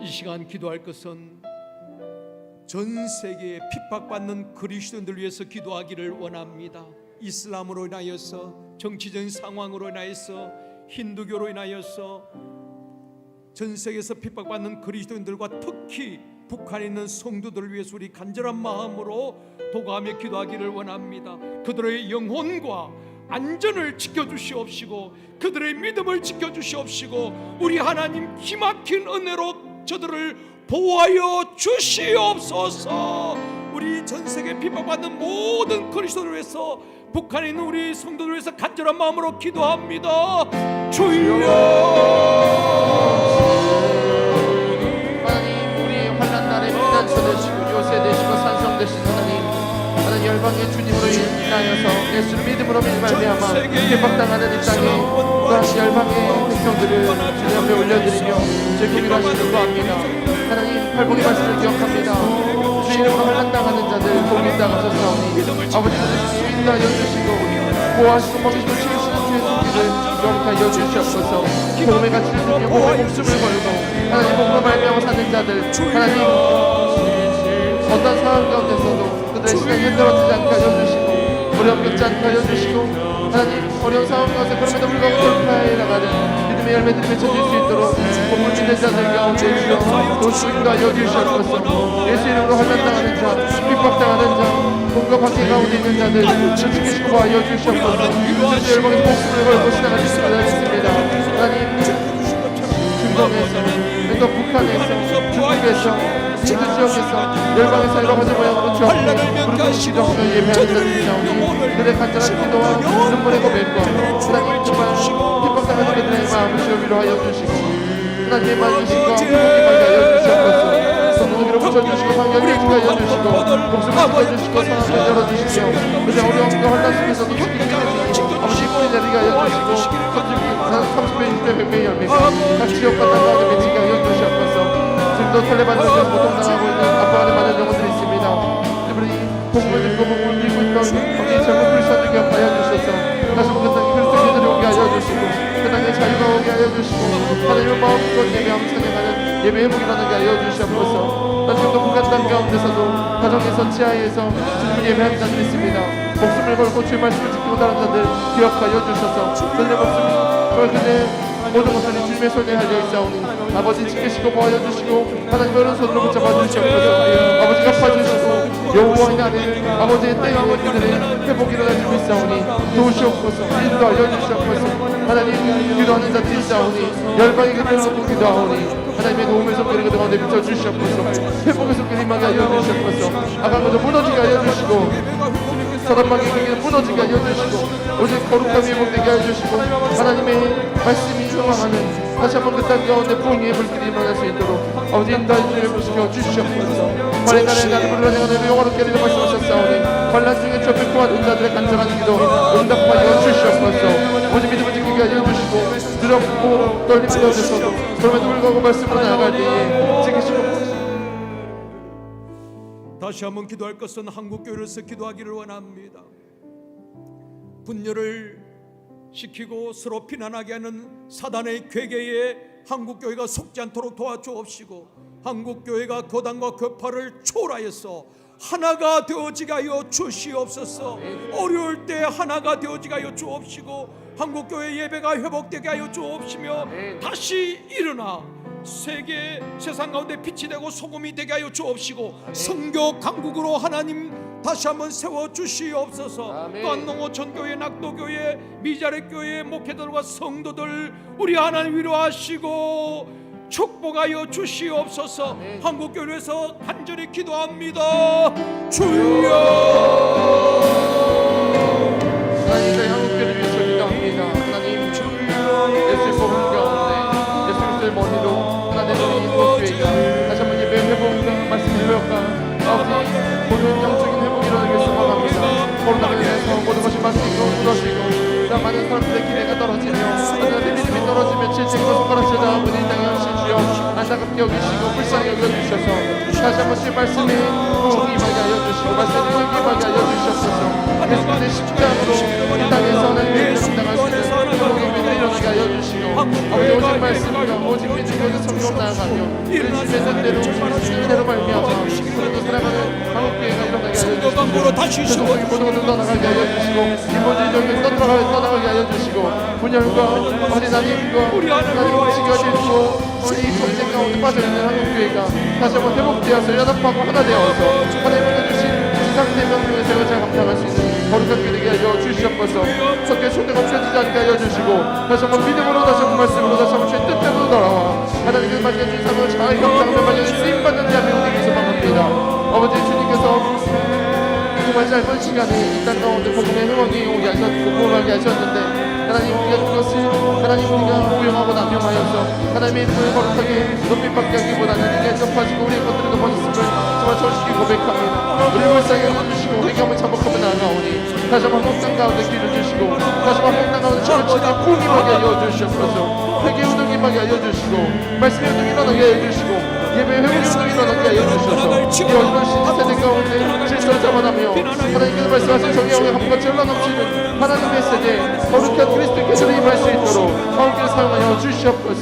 이 시간 기도할 것은 전 세계에 핍박받는 그리스도인들 위해서 기도하기를 원합니다. 이슬람으로 인하여서, 정치적인 상황으로 인하여서, 힌두교로 인하여서 전 세계에서 핍박받는 그리스도인들과 특히 북한에 있는 성도들을 위해서 우리 간절한 마음으로 도감하며 기도하기를 원합니다. 그들의 영혼과 안전을 지켜주시옵시고 그들의 믿음을 지켜주시옵시고 우리 하나님 기막힌 은혜로 저들을 보호하여 주시옵소서. 우리 전 세계 핍박받는 모든 그리스도를 위해서 북한에 있는 우리 성도들을 위해서 간절한 마음으로 기도합니다. 주여 하나님, 우리 환난 날에 피난처 되시고 요새 되시고 산성 되신 하나님 열방의 주님으로 인하여서 예수를 믿음으로 말미암아 핍박당하는 이 땅에 또한 열방의 백성들을 주님 앞에 올려드리며 제국이라 하시는 구합니다. 하나님, 팔복의 말씀을 기억합니다. 주의 이름으로 환난당하는 자들 복이 있다 가셨사오니 아버지는 주인다 여주시고 보호하시고 먹이시고 치우시는 주의 손길을 영하여 주시옵소서. 복음의 가치를 주며 복음의 목숨을 걸고 하나님 복음으로 말미암아 사는 자들 하나님 어떤 상황 가운데서도 그들의 시간이 흔들어지지 않게 하여 주시고 어려움 겪지 않게 하여 주시고 하나님 어려운 상황 가운데 그럼에도 불구하고 돌파해 나가는 믿음의 열매들이 맺혀질 수 있도록 복음을 믿는 자들 가운데 주여 도수인도 하여 주시옵소서. 예수 이름으로 환난당하는 자 핍박당하는 자 공과 박해 가운데 있는 자들 지키시고 보호하여 주시옵소서. 주의 열방에서 목숨을 걸고 신앙하실 수 있습니다. 하나님 중동에서 또 북한에서 중국에서 인도 지역에서 열방에서 여러 가지 모양으로 주옵소서. 부르짖는 기도하며 예배하는 자들이오니 그들의 간절한 기도와 눈물의 고백과 하나님 정말 핍박당하는 그들의 마음을 주여 위로하여 주시고 하나님의 만지심과 회복이 말게 하여 주시옵소서. 성령으로 붙여주시고 방역을 하여 주시고 목숨을 지켜주시고 상황을 열어주시며 그저 어려움과 환난 속에서도 죽이게 되시고 아버지 뿌리 내리게 하여 주시고 30배, 20배, 100배의 열매가 각 지역과 땅 가운데 맺히게 하여 주시옵소서. 지금도 설레받는 자 고통당하고 있는 아파하는 많은 영혼들이 있습니다. 그들이 복음을 듣고 복음을 빌고 있던 우리 젊은 크리스천들 기억하여 주셔서 다시 그 땅에 그리스도인들이 오게 하여 주시고 그 땅에 자유가 오게 하여 주시고 하나님의 마음껏 예배하며 찬양하는 예배 회복이 일어나게 하여 주시옵소서. 지금도 북한 땅 가운데서도 가정에서 지하에서 주님을 예배하는 자들이 있습니다. 목숨을 걸고 주의 말씀을 지키고 다른 자들 기억하여 주셔서 그들의 목숨 그들의 모든 것을 주님의 손에 달려 있사오니 아버지 지키시고 보호하여 주시고 하나님의 오른손으로 붙잡아 주시옵소서. 아버지 갚아주시고 여호와의 날에 아버지의 때에 그들의 회복이 일어나지고 있사오니 도우시옵소서. 인도하여 주시옵소서. 하나님 기도하는 자들이 있사오니 열방의 그들을 놓고 기도하오니 하나님의 도움의 손길을 그들 가운데 비춰주시옵소서. 회복의 손길을 임하게 하여 주시옵소서. 악한 것을 무너지게 하여 주시고 사단마귀의 경기를 무너지게 하여 주시고 오직 거룩함이 회복되게 하여 주시고 하나님의 말씀이 소망하는 다시 한번 그 땅 가운데 부흥의 불길이 일어날 수 있도록 아버지 인도하여 주시옵소서. 환난 날에 나를 불러내가는 영원롭게 하리라 말씀하셨사오니 환난 중에 저 백구한 은자들의 간절한 기도 응답하여 주시옵소서. 오직 믿음을 지키게 하여 주시고 두렵고 떨림 가운데서도 그럼에도 불구하고 말씀으로 나아갈 때에 지키시고 다시 한번 기도할 것은 한국교회로서 기도하기를 원합니다. 분열을 시키고 서로 비난하게 하는 사단의 괴계에 한국교회가 속지 않도록 도와주옵시고 한국교회가 거단과 거파를 초월하여서 하나가 되어지게 하여 주시옵소서. 어려울 때 하나가 되어지게 하여 주옵시고 한국교회 예배가 회복되게 하여 주옵시며 다시 일어나 세상 가운데 빛이 되고 소금이 되게 하여 주옵시고 성교 강국으로 하나님 다시 한번 세워주시옵소서. 또한 농어촌교회, 낙도교회, 미자래교회 목회들과 성도들 우리 하나님 위로하시고 축복하여 주시옵소서. 한국교회에서 간절히 기도합니다. 주여 하나님 저희 한국교회를 위해서 기도합니다. 하나님 예수의 복음 가운데 예수 그리스도의 머리로 하나님 한국교회가 다시 한번 예배 회복과 말씀 일러가 아버지 모든 영적인 회복이 일어나길 소망합니다. 코로나로 인해서 모든 것이 막히고 무너지고 많은 사람들의 기대가 떨어지며 하나님의 믿음이 떨어지며 질책과 손가락질 당하고 있는 땅의 현실 주여 안타깝게 여기시고 불쌍히 여겨주셔서 다시 한번 주의 말씀에 부흥이 임하게 하여 주시고 말씀에 부흥이 임하게 하여 주시옵소서. 예수님의 십자가로 이 땅에서 하나님의 감당할 수 있는 회복의 믿음이 일어나게 하여 주시고 아버지 오직 말씀과 오직 믿음과 오직 성령 나아가며 주님의 뜻대로 주님의 뜻대로 말미암아 그리고 살아가는 한국교회가 일어나게 하여 강으로 다시 세상의 고통을 떠나가게 하여 주시고 인본주의적인 떠나가게 하여 주시고 분열과 하나님과 하나님과 지켜주시고 우리 전쟁 가운데 빠져있는 한국교회가 다시 한번 회복되어서 연합하고 하나 되어서 하나님께서 주신 지상대명령의 세워자 감당할 수 있는 거룩한 기되게 하여 주시옵소서. 속에 초대가 펴지지 않게 하여 주시고 다시 한번 믿음으로 다시 한번 말씀으로 다시 한번 주의 뜻대로 돌아와 하나님께서 맡겨주신 사명을 잘 감당하며 만약에 쓰임받는 대한민국 되기 소망합니다. 아버지 주님께서 정말 짧은 시간에 이 땅 가운데 복음의 흥원이 오게 하셨고 복음하게 하셨는데 하나님 우리가 그것을 하나님 우리가 우용하고 남용하여서 하나님의 이름을 거룩하게 높이 받게 하기보다는 이게 접하시고 우리의 것들을 덮어주심을 정말 솔직히 고백합니다. 우리 불쌍히 여겨주시고 우리가 한번 참복하며 나아가오니 다시 한번 홍당 가운데 길을 주시고 다시 한번 홍당 가운데 저를 치게 꿈임하게 하여 주시옵소서. 회개 운동임하게 하여 주시고 말씀의 운동이 일어나게 하여 주시고 예배의 회개 운동이 일어나게 하여 주셔서 이 어려운 세대 가운데 질서를 잡아나며 하나님께서 말씀하신 정의와 함같이 흘러넘치는 하나님의 세대 거룩한 그리스도께서 임할 수 있도록 하나님께서 사용하여 주시옵소서.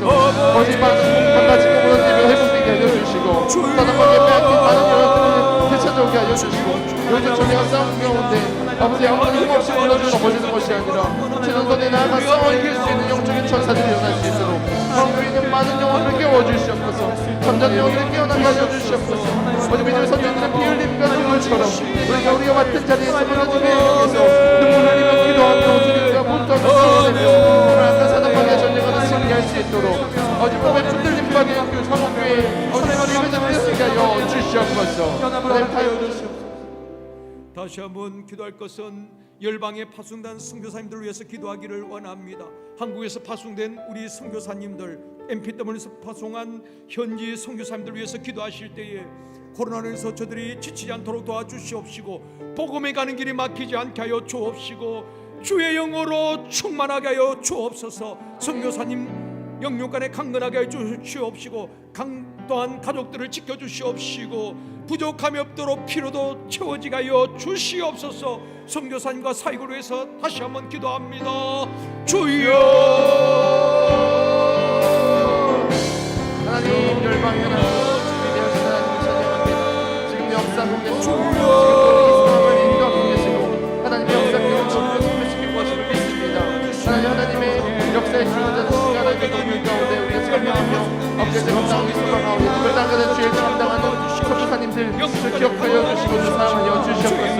어제 많은 한가지가 무너지며 회복되게 하여 주시고 사단과 예배하기 많은 여러분들을 되찾아오게 하여 주시고 요즘 전쟁과 싸움 가운데 아버지 아무런 힘없이 무너져 넘어지는 것이 아니라 제전선에 나아가 싸워 이길 수 있는 영적인 천사들이 일어날 수 있도록 한국에 있는 많은 영혼을 깨워주시옵소서. 잠자는 영혼을 깨어나게 하여 주시옵소서. 어제 믿음의 선생들의 피 흘림과 눈물처럼 우리가 맡은 자리에서 무너지게 여기서 눈물 흘리며 기도하며 주님과 분투하며 싸워내며 악한 사단방에 전쟁하는 승리할 수 있도록 어제 몸에 붙들림 받은 한국교회 하나님의 예배자들이 되게 하여 주시옵소서. 하나님 하여 주시옵소서. 다시 한번 기도할 것은 열방에 파송된 선교사님들을 위해서 기도하기를 원합니다. 한국에서 파송된 우리 선교사님들, MPW에서 파송한 현지 선교사님들을 위해서 기도하실 때에 코로나에서 저들이 지치지 않도록 도와주시옵시고 복음에 가는 길이 막히지 않게 하여 주옵시고 주의 영으로 충만하게 하여 주옵소서. 선교사님 영육간에 강건하게 하여 주시옵시고 또한 가족들을 지켜주시옵시고 부족함이 없도록 피로도 채워지게 하여 주시옵소서. 선교사님과 사역을 위해서 다시 한번 기도합니다. 주여 하나님 열방의 하나님 위대하신 하나님을 찬양합니다. 지금 역사 공개시고 지금 이 상황을 인도하고 계시고 하나님의 역사를 성취시킬 것을 믿습니다. 하나님의 역사의 주관자는 시간을 그 가운데 우리가 설명하며 어깨에 감당하기 소망하오니 그 땅에서 주의 감당하는 선교사님들 기억하여 주시고 사랑하여 주시옵소서.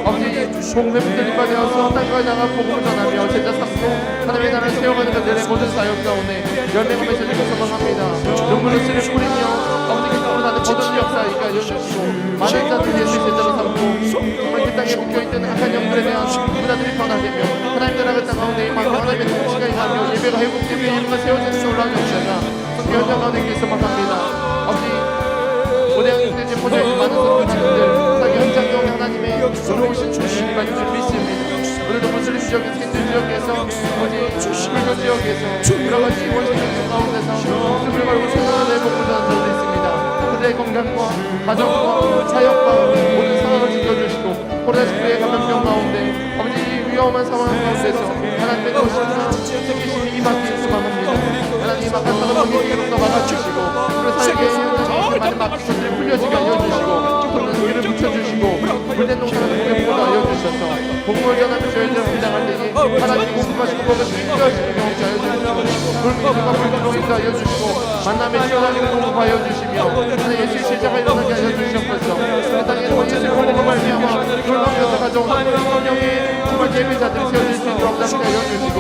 아버지 복음의 분들이 받아서 땅과 나가 복음을 전하며 제자 삼고 하나님의 나라를 세워가는 그들의 모든 사역 가운데 열매가 맺어지고 소망합니다. 눈물을 씨를 뿌리며 아버지께서 나는 모든 역사이가 여주시고 많은 자들을 예수의 제자로 삼고 정말 그 땅에 묶여있던 악한 영들에 대한 문화들이 변화되며 하나님 나라가 땅 가운데 임하고 하나님의 통치가 임하며 예배가 회복되며 이름과 세워지는 놀라운 역사가 현장 가운데 있길 소망합니다. 아버지 고대양에서 이제 포장이 많은 선교사님들 자기 현장 가운데 하나님의 의로우신 주님이 많이 줄 믿습니다. 오늘도 무슬림 지역에서 힌두 지역에서 어디 불교 지역에서 여러 가지 원시적 가운데서 목숨을 걸고 생활을 해보고 자는 자들이 있습니다. 그들의 건강과 가정과 사역과 모든 상황을 지켜주시고 코로나19의 감염병 가운데 아버지 위험한 상황 가운데서 하나님의 도시나 생기심이 임하기를 소망합니다. 하나님 악한 사람에게 계속도 막아주시고 그 사역에 많은 막히들이 풀려지게 알려주시고 푸른 길을 붙여주시고 물된 농사를 보게 보다 알려주셔서 복음을 전하며 저희들 감당할 때에 하나님 공급하시고 그것을 인도하시는 경험을 알려주시고 불미스가 불가능하게 알려주시고 만남의 시원하게 공급하여 주시며 하나님 예수의 제자가 일어나게 알려주시옵소서. 그 땅에서 예수의 복음을 말미암아 돌아오면서 가져온 성령의 정말 예배자들이 세워질 수 있도록 함께 알려주시고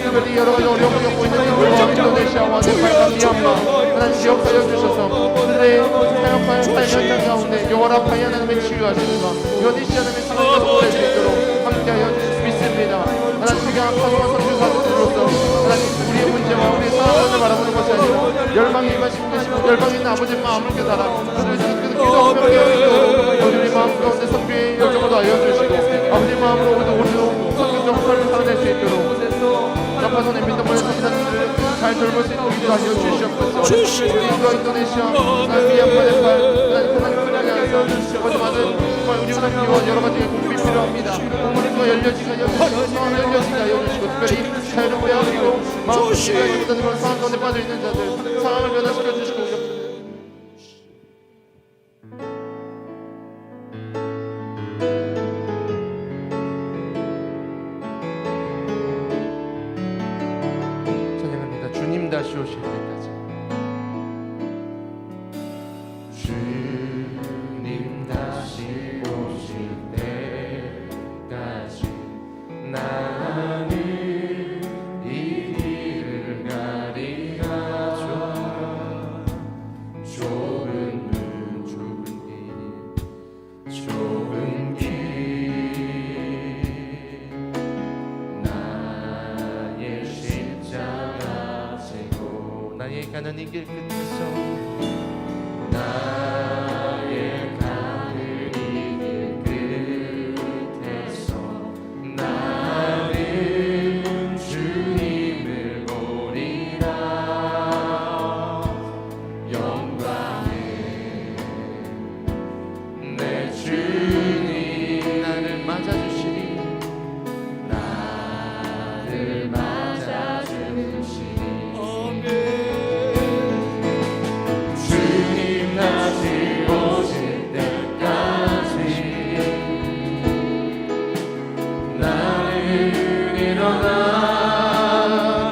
특별히 여러 가지 어려움을 겪고 있는 인도와 인도네시아와 네팔과 미얀마 하나님 기억하여 주셔서 그들의 사역하는 삶 현장 가운데 요원합하여 하나님의 치유하시는가 연이시 하나님의 사랑을 보낼 수 있도록 함께하여 주실 수 있습니다. 하나님과 파송한 선교사들로서 하나님 우리의 문제와 우리의 상황을 바라보는 것이 아니라 열방에 임하시고 계시고 열방에 있는 아버지의 마음을 깨달아 그들을 계속해서 기도하며 깨우시고 우리의 마음 가운데 선교의 열정을 알려주시고 아버지의 마음으로 우리도 선교적 삶을 살아낼 수 있도록 전파선의 민족만의 선교사님들을 잘 돌볼 수 있도록 기도하여 주시옵소서. 인도와 인도네시아 미얀마 네팔 하나님 그들을 향해서 어제 많은 정말 우리 하나님과 여러 가지 공급이 필요합니다. 공급과 열려지가 여주시고 상황 열려지가 여주시고 특별히 자유를 빼앗기고 마음을 피하지 못하는 그런 상황 가운데 빠져있는 자들 상황을 변화시켜 주시고 옵소서. 가는 이 길 끝에서 나의 가는 이 길 끝에서 나는 주님을 보리라. 영광의 내 주님 나를 맞아주시니 나를 맞아주시니 주님 다시 오실 때까지 나는 일어나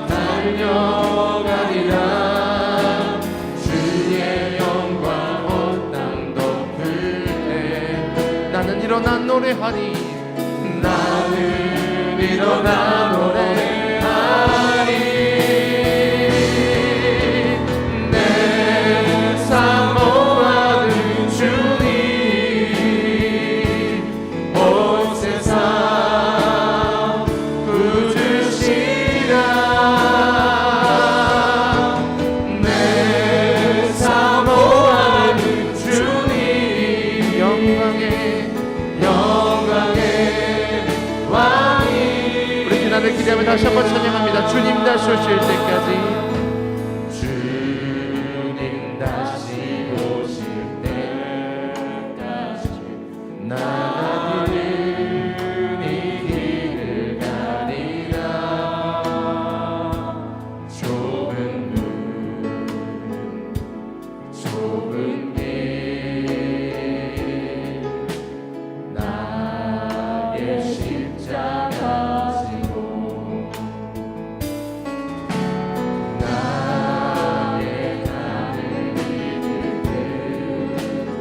달려가리라. 주의 영광 온 땅 덮을 때 나는 일어나 노래하리. 나는 일어나 노래하리. 내 사모하는 주님 온 세상 구주시라. 내 사모하는 주님 영광의 왕이. 우리 주님을 기대하며 다시 한번 찬양합니다. 주님 다시 오실 때까지. 주님 다시 오실 때까지 나는 이 길을 가리라. 좁은 문 좁은 길 나의 십자가 지고 나의 가는 길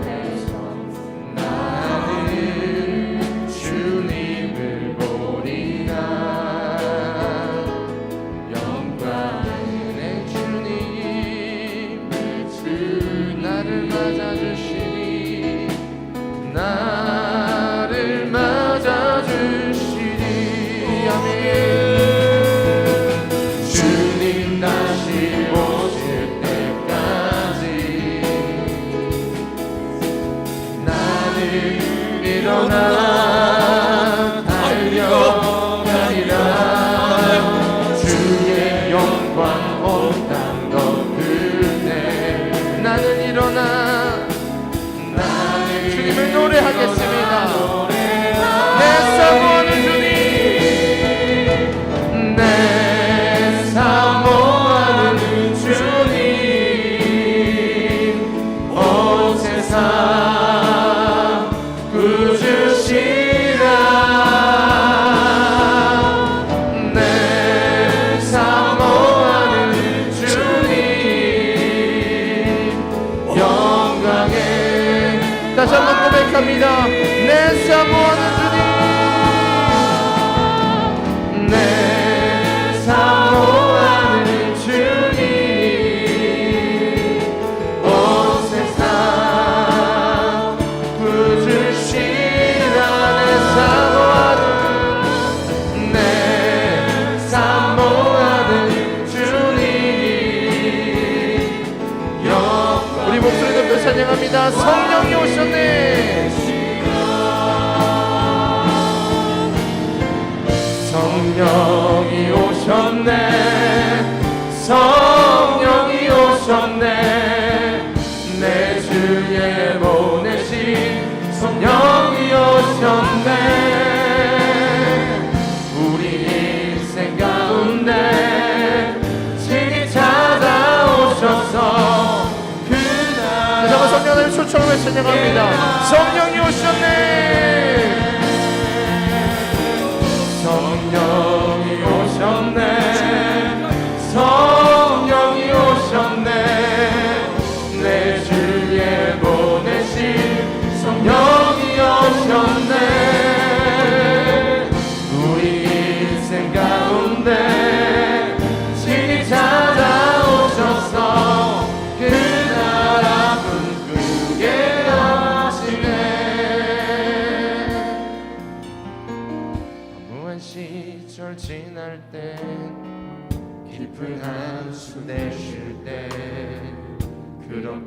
끝에서 나는 주님을 보리라. 영광의 내 주님 나를 맞아주시니 나를 맞아주시니. 아멘. 주님 다시 오실 때까지 나는 일어나 달려가리라. 주의 영광 온 땅 덮을 때 나는 일어나 주님을 노래하겠습니다. 내 사모하는 주님 내 사모하는 주님 온 세상 구주시라. 내 사모하는 주님 영광의 다시 한번 고백합니다. 내 사모하는 주님 내 사모하는 주님 온 세상 구주시라. 내 사모하는 주님 우리 목소리 높여 찬양합니다. 성령이 오셨네. 성령이 오셨네. 성령이 오셨네. 내 주에 보내신 성령이 오셨네. 우리 인생 가운데 친히 찾아오셔서 그날 성령을 초청을 찬양합니다. 성령이 오셨네. 성령이 오셨네. 성령이 오셨네. 내 주에 보내신 성령이 오셨네. 우리 인생 가운데 친히 찾아오셔서 그날 아픈 그게 하시네. 무한 시절 지날 때 깊은 한숨 내쉴 때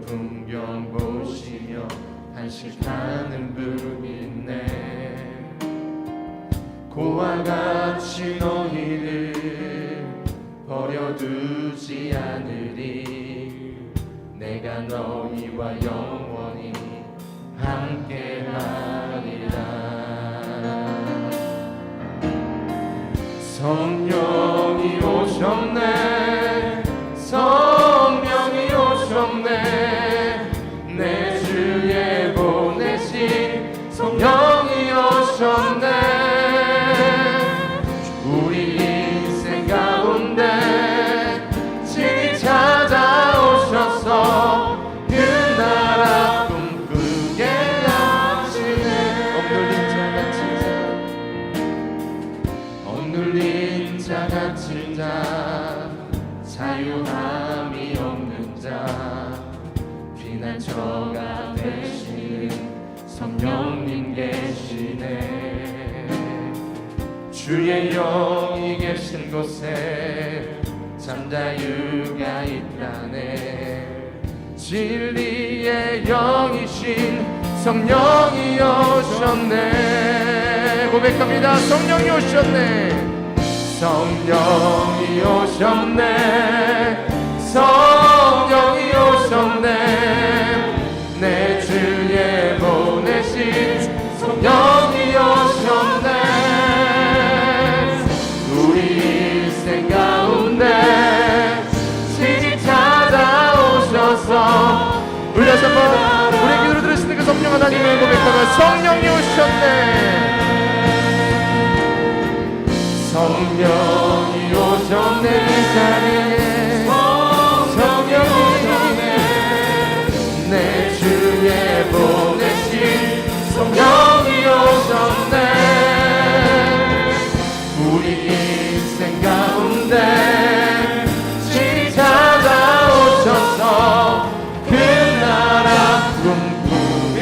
풍경 보시며 한식하는 분이 있네. 고와 같이 너희를 버려두지 않으리. 내가 너희와 영원히 함께하리라. 성령이 오셨네. 성령이 오셨네. 내 주에 보내신 성령이 오셨네. 우리 인생 가운데 친히 찾아오셔서 그 나라 꿈꾸게 하시네. 억눌린 자 같은 자, 자유함이 없는 자, 피난처가 되시는 성령님 계시네. 주의 영이 계신 곳에 잠자유가 있다네. 진리의 영이신 성령이 오셨네. 고백합니다. 성령이 오셨네. 성령이 오셨네. 성령이 오셨네. 내 주에 보내신 성령이 오셨네. 우리 인생 가운데 친히 찾아오셔서 우리 다시 한번 우리의 기도를 들으시는 그 성령 하나님을 고백하며 성령이 오셨네. 성령이 오셨네. 이 자리에 성령이 오셨네. 내 주에 보내신 성령이 오셨네. 우리 인생 가운데 친히 찾아오셔서 그 나라 꿈꾸게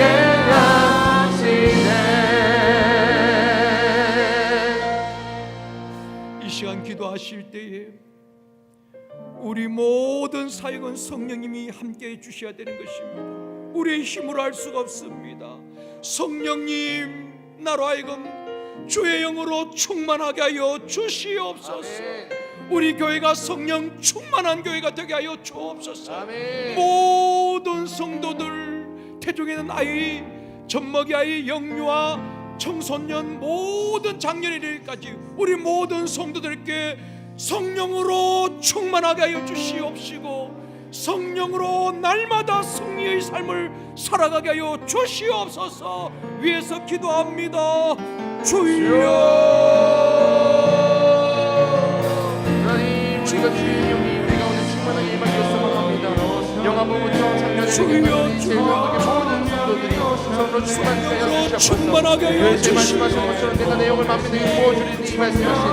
하시네. 이 시간 기도하실 때에 우리 모든 사역은 성령님이 함께해 주셔야 되는 것입니다. 우리의 힘으로 할 수가 없습니다. 성령님, 나로 하여금 주의 영으로 충만하게 하여 주시옵소서. 우리 교회가 성령 충만한 교회가 되게 하여 주옵소서. 아멘. 모든 성도들, 태중에는 아이, 젖먹이 아이, 영유아, 청소년, 모든 장년일까지 우리 모든 성도들께 성령으로 충만하게 하여 주시옵시고 성령으로 날마다 승리의 삶을 살아가게 하여 주시옵소서. 위에서 기도합니다. 주여, 하나님, 우리가 주의 영이 우리 가운데 충만하게 임하기 위해서 합니다. 영화부부터 작년에 주여, 제일 모든 성도들이 성으로 충만하게 하여 주시옵소서. 말씀하신 것처럼 내가 내 영을 만민에게 부어주리니 말씀하신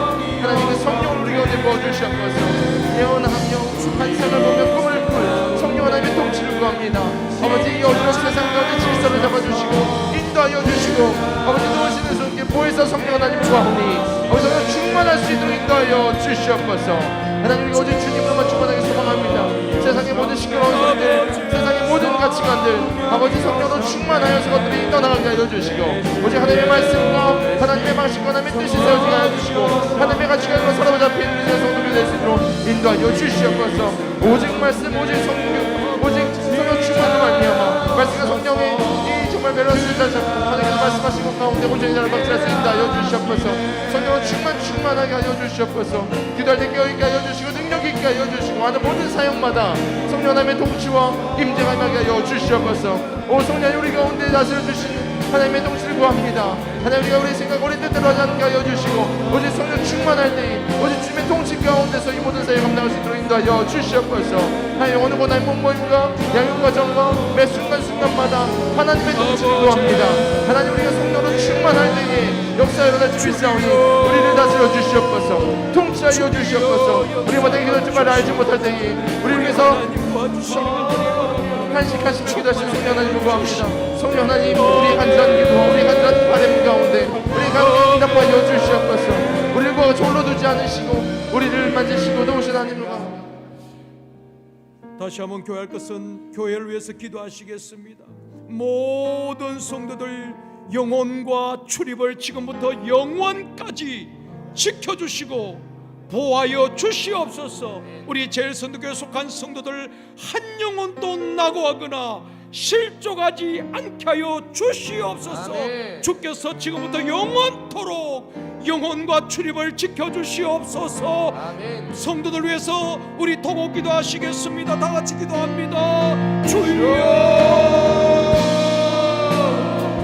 하나님의 성령을 우리 가운데 부어주시옵소서. 예언 함령 환상을 보며 꿈을 꿀 성령 하나님의 통치를 구합니다. 아버지, 이 어려운 세상 가운데 질서를 잡아주시고 인도하여 주시고 아버지, 누우시는 손길 보혜사 성령 하나님 구하오니 아버지, 충만할 수 있도록 인도하여 주시옵소서. 하나님, 우리가 오직 주님으로만 충만하게 소망합니다. 세상의 모든 시끄러운 소리들, 세상의 모든 가치관들 아버지 성령으로 충만하여서 것들이 떠나가게 하여 주시고 오직 하나님의 말씀과 하나님의 방식과 하나님의 뜻이 세워지게 하여 주시고 하나님의 가치관과 서로 잡힌 믿음의 성도들이 될 수 있도록 인도하여 주시옵소서. 오직 말씀, 오직 성령, 오직 성령 충만으로 말미암아 말씀과 성령의 이 정말 밸런스를 잘 잡고 하나님께서 말씀하신 것 가운데 온전히 나를 박질할 수 있다 하여 주시옵소서. 성령으로 충만하게 하여 주시옵소서. 기도할 때 깨어있게 하여 주시고 능력 있게 하여 주시고 하는 모든 사역마다 성령 하나님의 통치와 임재가 임하게 하여 주시옵소서. 오 성령, 우리 가운데 다스려 주시는 하나님의 통치를 구합니다. 하나님, 우리가 우리 생각 우리 뜻대로 하지 않게 하여 주시고 오직 성령 충만할 때에 오직 주님의 통치 가운데서 이 모든 사역 감당할 수 있도록 인도하여 주시옵소서. 하나님, 어느 곳 몸 모임과 양육과 정과 매 순간순간마다 하나님의 통치를 구합니다. 하나님, 우리가 성령으로 충만할 때에 역사 일어날 줄 있사오니 우리를 다스려 주시옵소서. 통치하여 주시옵소서. 우리가 마땅히 기도할 줄 알지 못할 때에 우리를 위해서 한식하시며 기도하신 성령 하나님을 구합니다. 성령 하나님, 우리 간절한 기도와 우리 간절한 바람 가운데 우리 가운데 응답하여 주시옵소서. 우리를 구하고 홀로 두지 않으시고 우리를 만지시고 도우신 하나님을 구합니다. 다시 한번 교회할 것은 교회를 위해서 기도하시겠습니다. 모든 성도들 영혼과 출입을 지금부터 영원까지 지켜주시고 보호하여 주시옵소서. 우리 제일선교교에 속한 성도들 한 영혼도 낙오하거나 실족하지 않게 하여 주시옵소서. 아멘. 주께서 지금부터 영원토록 영혼과 출입을 지켜주시옵소서. 아멘. 성도들 위해서 우리 도고 기도하시겠습니다. 다 같이 기도합니다. 주여,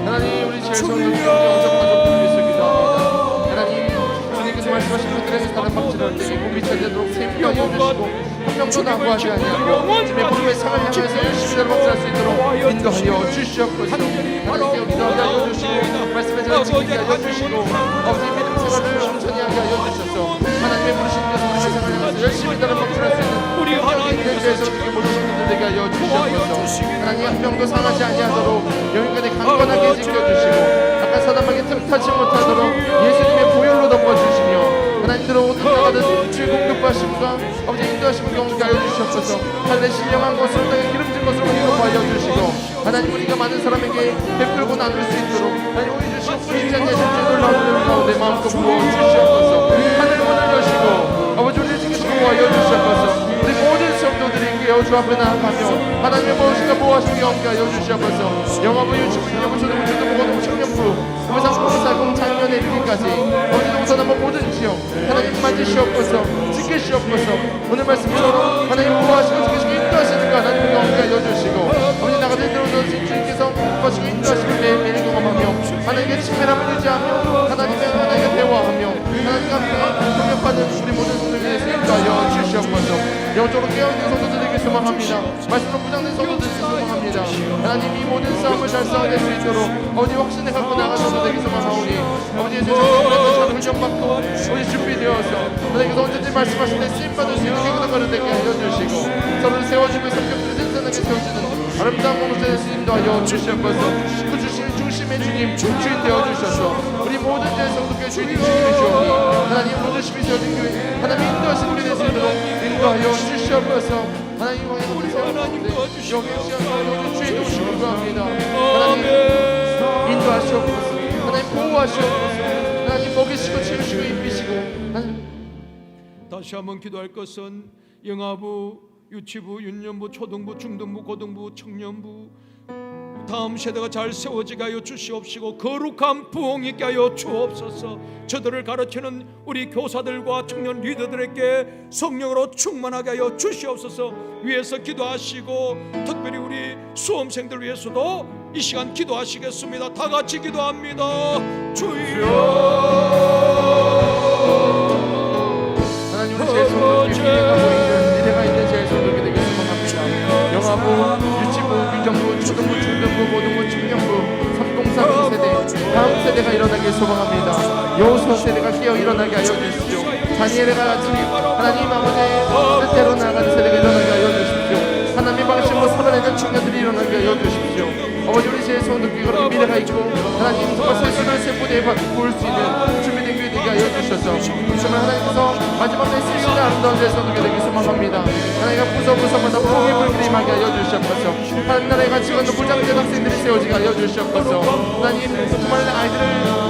하나님, 우리 제일성도들 영접 가족들을 위해서 기도합니다. 하나님, 주님께서 말씀하신 분들에게 사는 박지를 때에 몸이 찾도록 생명이 주시고 한 명도 낙오하지 아니하고 주님의 부름의 상을 향해서 열심히 달려갈 수 있도록 인도하여 주시옵소서. 하나님께 기도하게 하여 주시고 말씀에 잘 지키게 하여 주시고 아버지 믿음 생활을 온전히 하게 하여 주셔서 하나님의 부르신 대로 우리 세상을 향해서 열심히 달려갈 수 있는 우리 하나님께서 교회에서 모르신 분들에게 하여 주시옵소서. 하나님 한 명도 상하지 아니하도록 영혼까지 강건하게 지켜주시고 아까 사람에게 틈타지 못하도록 예수님의 보혈로 덮어주시며 하나님들은 어떤 나가든 주의 공급하심과 아버지 인도하심을 경험하게 하여 주시옵소서. 하늘의 신령한 것으로 땅에 기름진 것으로 인도하여 주시고 하나님 우리가 많은 사람에게 베풀고 나눌 수 있도록 하나님 우리 주시고 뿌리지 않는 주의 놀라운 은혜 가운데 마음껏 부어 주시옵소서. 하늘 문을 여시고 아버지 우리를 지키시고 보호하여 주시옵소서. 우리 모든 성도들이 주 앞에 나아가며 하나님의 무엇인가 보호하시기 경험하게 하여 주시옵소서. 영화부 유치부 인여부 초등부 중등부 고등부 청년부 무상공사공 작년에 이르기까지 어디서부터 남은 모든 지역 하나님 만지시옵소서. 지키시옵소서. 오늘 말씀처럼 하나님 보호하시고 지키시고 인도하시는 것 하나님 경험하게 하여 주시고 아버지 나가는 대로 주님께서 거시고 인도하시고 매일매일 경험하며 하나님께 친밀함을 유지하며 하나님과 대화하며 하나님과 함께 동역하는 우리 모든 성도들에 대해서 인도하여 주시옵소서. 영적으로 깨어있는 성도들에게 소망합니다. 말씀으로 부장된 성도들에게 소망합니다. 하나님 이 모든 싸움을 잘 싸워낼 수 있도록 아버지 확신을 갖고 나간 성도들에게 소망하오니 아버지의 죄송함을 잘 훈련받고 우리 준비되어서 하나님께서 언제든지 말씀하실 때 쓰임받을 수 있는 깨끗한 걸을 되게 하여 주시고 서로를 세워주며 성격들을 든든하게 세워주는 아름다운 몸을 되는 수 인도하여 주시옵소서. 그 주신 중심의 주님 주인 되어주셔서 우리 모든 성도께 주인이 주시오니 하나님 모든 심히 세워진 교회 하나님 인도하시는 우리 될수 있도록 인도하여 주시옵소서. 하나님 우리 하나님 영의 주인 오시기 구합니다. 하나님 인도하시옵소서. 하나님 보호하시옵소서. 하나님 먹이시고 채우시고 입히시고 하나님 다시 한번 기도할 것은 영아부, 유치부, 유년부, 초등부, 중등부, 고등부, 청년부 다음 세대가 잘 세워지게 하여 주시옵시고 거룩한 부흥 있게 하여 주옵소서. 저들을 가르치는 우리 교사들과 청년 리더들에게 성령으로 충만하게 하여 주시옵소서. 위에서 기도하시고 특별히 우리 수험생들 위해서도 이 시간 기도하시겠습니다. 다 같이 기도합니다. 주여 하나님 우리 제 손을 기대하고 있는 미래가 있는 제 손을 기대게 소망합니다. 영아부, 유치부, 유정부, 초등부, 중등부, 고등부, 청년부 3030 세대 다음 세대가 일어나길 소망합니다. 여호수아 세대가 깨어 일어나게 하여 주십시오. 다니엘과 같이 하나님 아버지의 뜻대로 나아가는 세대가 일어나게 하여 주십시오. 하나님의 방식으로 살아내는 청년들이 일어나게 하여 주십시오. 아버지 우리 제 손을 기대하고 미래가 있고 하나님 정말 세수를 세포대에 바꿀 수 있는 준비된 교회 되게 하여 주셔서 정말 하나님께서 마지막 날 쓰시는 아름다운 제 손을 되게 소망합니다. 하나님과 부서부서마다 복이 불기림하게 하여 주시옵소서. 하나님 나라의 가치관도 무장된 학생들이 세워지게 하여 주시옵소서. 하나님 정말 아이들을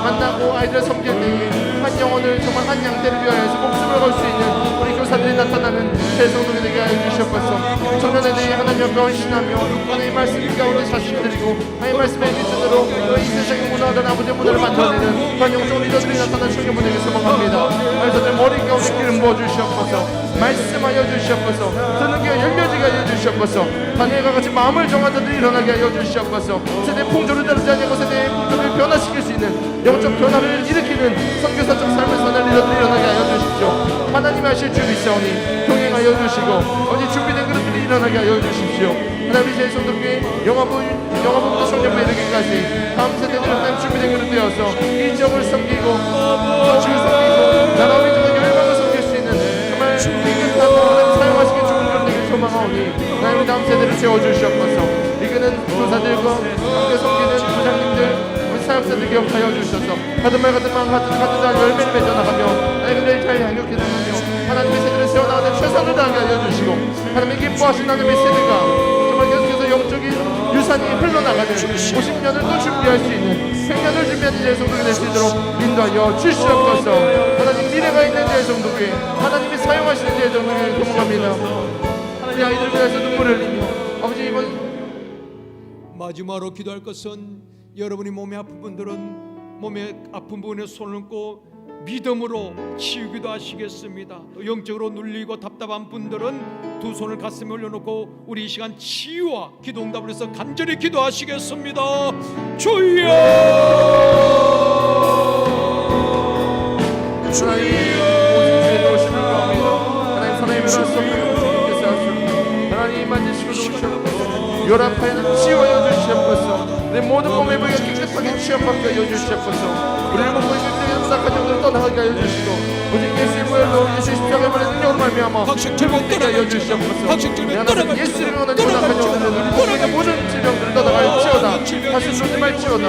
만나고 아이들을 섬길 때에 한 영혼을 정말 한 양떼를 위하여서 목숨을 걸 수 있는 우리 교사들이 나타나는 제 손을 되게 하여 주시옵소서. 청년들이 하나님 앞에 헌신하며 하나님 말씀 가운데 자신 드리고 하나님 말씀의 기준으로 이 세상의 문화를 아버지의 문화를 만들어내는 그런 영적 리더들이 나타난 청년분에게 소망합니다. 그래서 머리 가운데 기름 부어주시옵소서. 말씀하여 주시옵소서. 듣는 귀가 열려지게 하여 주시옵소서. 다니엘과 같이 마음을 정한 자들이 일어나게 하여 주시옵소서. 세대의 풍조를 다루지 아니하고 세대의 풍조를 변화시킬 수 있는 영적 변화를 일으키는 선교사적 삶을 사는 리더들이 일어나게 하여 주십시오. 하나님 하실 주 있사오니 동행하여 주시고 어디 준비된 그릇들이 일어나게 하여 주십시오. 하나님 제 손도교회 영화부부터 청년부에 이르기까지 다음 세대들은 하나님 준비된 그릇 되어서 이 지역을 섬기고 정치를 섬기고 나라 민족의 열방을 섬길 수 있는 정말 깨끗한 하나님 사용하시기 좋은 그릇 되길 소망하오니 하나님 다음 세대를 세워주시옵소서. 이끄는 교사들과 함께 섬기는 부장님들 우리 사역 역사되게 역사하여 주셔서 같은 말 같은 마음 같은 자 열매를 맺어나가며 하나님의 잘 양육해 나가며 하나님의 세대를 세워나가는 최선을 다하게 하여 주시고 하나님의 기뻐하신 하나님의 세대가 정말 계속해서 영적인 유산이 흘러나가는 50년을 또 준비할 수 있는 100년을 준비하는 제성도가 될 수 있도록 인도하여 주시옵소서. 하나님 미래가 있는 제성도교회 하나님이 사용하시는 제성도교회를 소망합니다. 하나님 아이들을 위해서 눈물을 흘리며 아버지 이번 마지막으로 기도할 것은 여러분이 몸에 아픈 분들은 몸에 아픈 부분에 손을 얹고 믿음으로 치유기도 하시겠습니다. 영적으로 눌리고 답답한 분들은 두 손을 가슴에 올려놓고 우리 이 시간 치유와 기도 응답을 해서 간절히 기도하시겠습니다. 주여 하나님 만지시고 주시옵소서. 요란파에는 치유하여 주시옵소서. 내 모든 몸의 부위가 깨끗하게 치유받게 하여 주시옵소서. 우리를 먹고 있는 역사 가정들을 떠나가게 하여 주시고 오직 예수의 보혈로 예수의 십자가의 보혈의 능력으로 말미암아 회복되게 하여 주시옵소서. 예수를 원하는 모든 가정들을 우리 모든 질병들을 떠나갈지어다. 다시 쏟지 말지어다.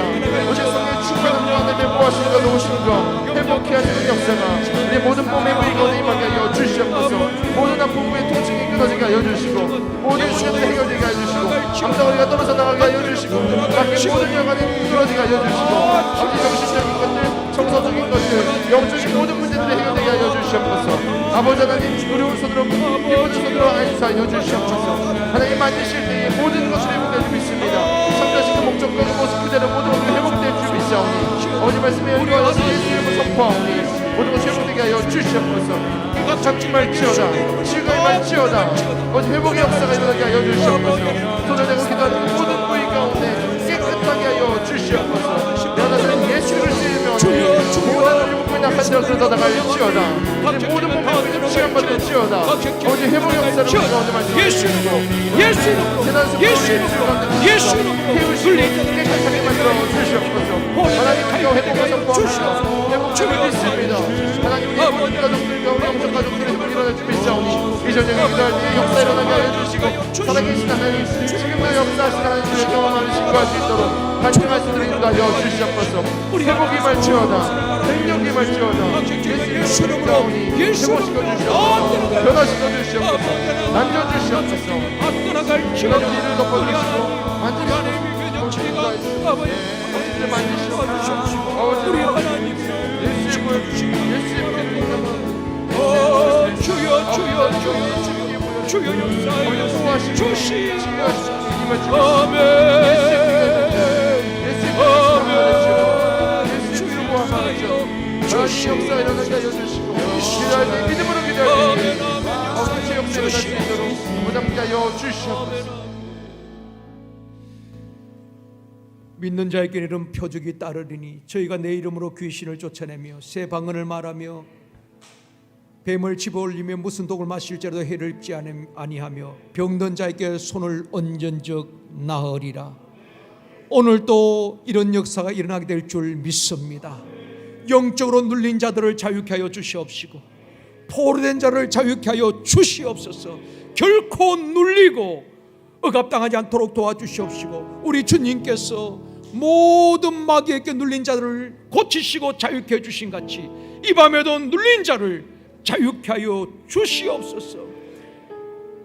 오직 성령의 충만한 하나님의 보호하시는 것 도우시는 것 회복케 하시는 역사가 우리 모든 몸의 부위가 임하게 하여 주시옵소서. 모든 아픈 부위의 통증이 끊어지게 하여 주시고 모든 문제들이 해결되게 하여 주시고 암덩어리가 떨어져 나가게 하여 주시고 밖에 모든 혈관이 끊어지게 하여 주시고 아버지 정신적인 것들 정서적인 것들 영적인 모든 문제들이 해결되게 하여 주시옵소서. 아버지 하나님 어려운 손으로 기쁜 손으로 안수하여 주시옵소서. 하나님 만지실 때에 모든 것을 회복될 줄 믿습니다. 참자신 목적과 모습 그대로 모든 것이 회복될 줄 믿사오니 아버지 말씀에 연구하여 예수 이름을 선포하오니 모든 것이 회복되게 하여 주시옵소서. 이것 잡지 말지어다. 실감이 말지어다. 아버지 회복의 역사가 일어나게 하여 주시옵소서. 손을 대고 기도하는 모든 부위 가운데 깨끗하게 하여 주시옵소서. 내가 예수를 쓰이며 모든 일부분이 낙한 자들을 떠나갈지어다. 모든 몸을 치유받을지어다. 아버지 회복의 역사를 우리 가운데 말씀하시고 예수 이름으로 태우시고 깨끗하게 만들어 주시옵소서. 하나님께서 회복을 선포합니다. 회복을 믿습니다. 하나님 우리 모든 가족들과 우리 영적 가족들의 회복이 일어날 줄 믿사오니 이 저녁에 기도할 때 역사 일어나게 하여 주시고 살아계신 하나님 지금도 역사하신 하나님의 경험하는 신고할 수 있도록 간증할 수 있도록 인도하여 주시옵소서. 회복이 말지어다. 능력이 말지어다. 예수 이름으로 회복시켜 주시옵소서. 변화시켜 주시옵소서. 만져주시옵소서. 가족들을 덮어주시고 만지시고 아버지를 만지시고 우리 하나님 주여 역사하여 주시 아멘 주시 역사 일어나게 하여 주시고 기도할 때 믿음으로 기도할 때 아버지 역사 일어날 수 있도록 무장케 하여 주시옵소서. 믿는 자에게는 표적이 따르리니 저희가 내 이름으로 귀신을 쫓아내며 새 방언을 말하며 뱀을 집어올리며 무슨 독을 마실지라도 해를 입지 아니하며 병든 자에게 손을 얹은 적 나으리라. 오늘도 이런 역사가 일어나게 될 줄 믿습니다. 영적으로 눌린 자들을 자유케 하여 주시옵시고 포로된 자를 자유케 하여 주시옵소서. 결코 눌리고 억압당하지 않도록 도와주시옵시고 우리 주님께서 모든 마귀에게 눌린 자들을 고치시고 자유케 해주신 같이 이 밤에도 눌린 자를 자유케 하여 주시옵소서.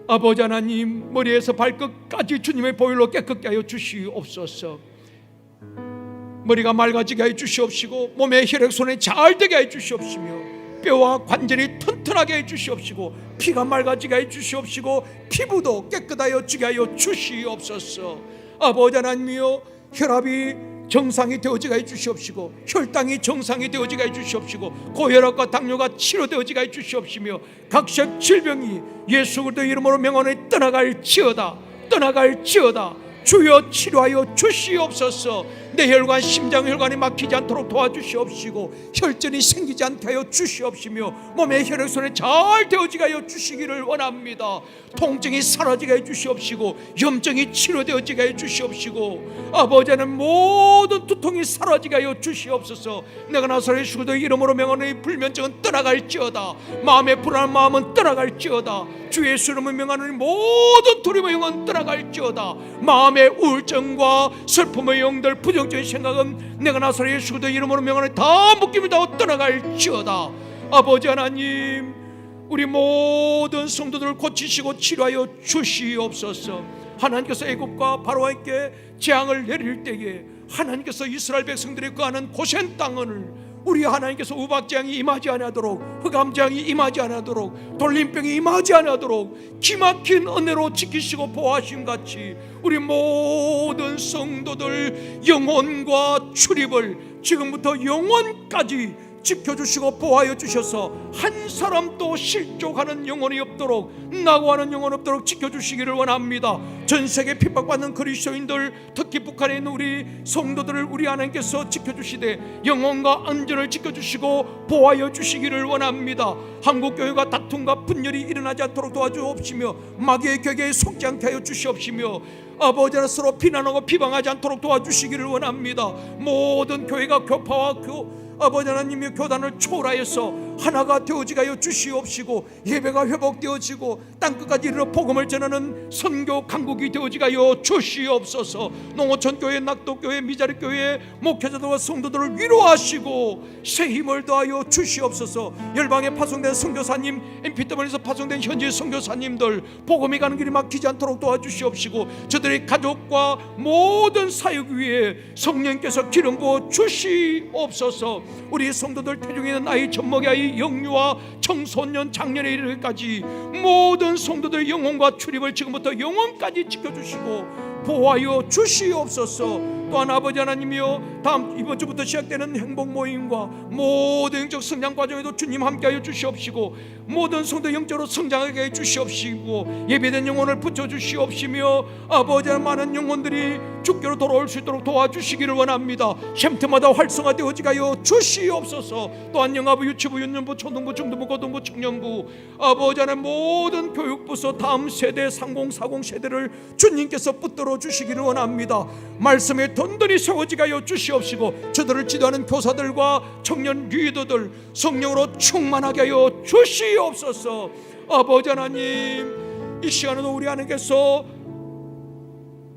아버지 하나님 머리에서 발끝까지 주님의 보혈로 깨끗게 하여 주시옵소서. 머리가 맑아지게 하여 주시옵시고 몸의 혈액순환이 잘 되게 하여 주시옵시며 뼈와 관절이 튼튼하게 해 주시옵시고 피가 맑아지게 해 주시옵시고 피부도 깨끗하여 지게 하여 주시옵소서. 아버지 하나님이여 혈압이 정상이 되어지게 해 주시옵시고 혈당이 정상이 되어지게 해 주시옵시고 고혈압과 당뇨가 치료되어지게 해 주시옵시며 각색 질병이 예수 그리스도의 이름으로 명하노니 떠나갈지어다. 주여 치료하여 주시옵소서. 내 혈관 심장혈관이 막히지 않도록 도와주시옵시고 혈전이 생기지 않게 하여 주시옵시며 몸의 혈액순환이 잘 되어지게 하여 주시기를 원합니다. 통증이 사라지게 해 주시옵시고 염증이 치료되어지게 해 주시옵시고 아버지는 모든 두통이 사라지게 하여 주시옵소서. 내가 나사렛 예수 그리스도의 이름으로 명하노니 불면증은 떠나갈지어다. 마음의 불안한 마음은 떠나갈지어다. 주 예수 이름으로 명하노니 모든 두려움의 영은 떠나갈지어다. 마음의 우울증과 슬픔의 영들 부정 영적인 생각은 내가 나사렛 예수 그리스도 이름으로 명하노니 다 묶임을 다 떠나갈지어다. 아버지 하나님, 우리 모든 성도들을 고치시고 치료하여 주시옵소서. 하나님께서 애굽과 바로에게 재앙을 내릴 때에 하나님께서 이스라엘 백성들이 거하는 고센 땅을 우리 하나님께서 우박재앙이 임하지 않도록, 흑암재앙이 임하지 않도록, 돌림병이 임하지 않도록 기막힌 은혜로 지키시고 보호하심 같이 우리 모든 성도들 영혼과 출입을 지금부터 영혼까지 지켜주시고 보호하여 주셔서 한 사람도 실족하는 영혼이 없도록, 낙오하는 영혼 없도록 지켜주시기를 원합니다. 전세계 핍박받는 그리스도인들, 특히 북한에 있는 우리 성도들을 우리 하나님께서 지켜주시되 영혼과 안전을 지켜주시고 보호하여 주시기를 원합니다. 한국교회가 다툼과 분열이 일어나지 않도록 도와주옵시며 마귀의 격에 속지 않게 하여 주시옵시며 아버지 하나 서로 비난하고 비방하지 않도록 도와주시기를 원합니다. 모든 교회가 교파와 아버지 하나님의 교단을 초월하여서 하나가 되어지게 하여 주시옵시고 예배가 회복되어지고 땅끝까지 이르러 복음을 전하는 선교 강국이 되어지게 하여 주시옵소서. 농어촌교회, 낙도교회, 미자리교회 목회자들과 성도들을 위로하시고 새 힘을 더하여 주시옵소서. 열방에 파송된 선교사님, MPW에서 파송된 현지 선교사님들 복음이 가는 길이 막히지 않도록 도와주시옵시고 저들의 가족과 모든 사역 위에 성령께서 기름 부어 주시옵소서. 우리 성도들 태중에 있는 아이, 젖먹이 아이, 영유아, 청소년, 장년에 이르기까지 모든 성도들의 영혼과 출입을 지금부터 영혼까지 지켜주시고 보호하여 주시옵소서. 또한 아버지 하나님이여, 이번 주부터 시작되는 행복 모임과 모든 영적 성장 과정에도 주님 함께하여 주시옵시고 모든 성도 영적으로 성장하게 해 주시옵시고 예배된 영혼을 붙여주시옵시며 아버지 많은 영혼들이 주께로 돌아올 수 있도록 도와주시기를 원합니다. 쉼터마다 활성화되어지게 하여 주시옵소서. 또한 영아부, 유치부, 유년부, 초등부, 중등부, 고등부, 청년부 아버지 하나님 모든 교육부서 다음 세대 30, 40 세대를 주님께서 붙들어 주시기를 원합니다. 말씀에 든든히 세워지게 하여 주시옵시고 저들을 지도하는 교사들과 청년 리더들 성령으로 충만하게 하여 주시옵소서. 아버지 하나님, 이 시간에도 우리 하나님께서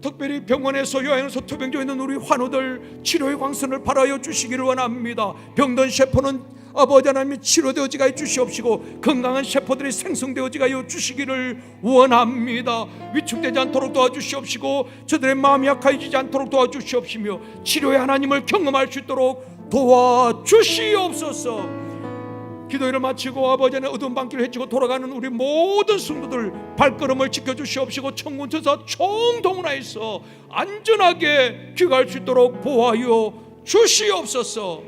특별히 병원에서 요양에서 투병 중에 있는 우리 환우들 치료의 광선을 발하여 주시기를 원합니다. 병든 세포는 아버지 하나님이 치료되어지게 하여 주시옵시고 건강한 세포들이 생성되어지게 하여 주시기를 원합니다. 위축되지 않도록 도와주시옵시고 저들의 마음이 약해지지 않도록 도와주시옵시며 치료의 하나님을 경험할 수 있도록 도와주시옵소서. 기도회를 마치고 아버지 안에 어두운 밤길을 헤치고 돌아가는 우리 모든 성도들 발걸음을 지켜주시옵시고 천군천사 총동원하여서 안전하게 귀가할 수 있도록 보호하여 주시옵소서.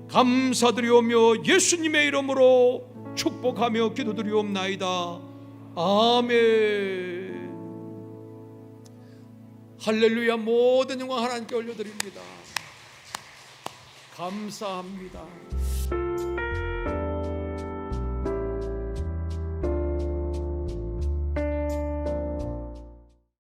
감사드리오며 예수님의 이름으로 축복하며 기도드리옵나이다. 아멘. 할렐루야. 모든 영광 하나님께 올려드립니다. 감사합니다.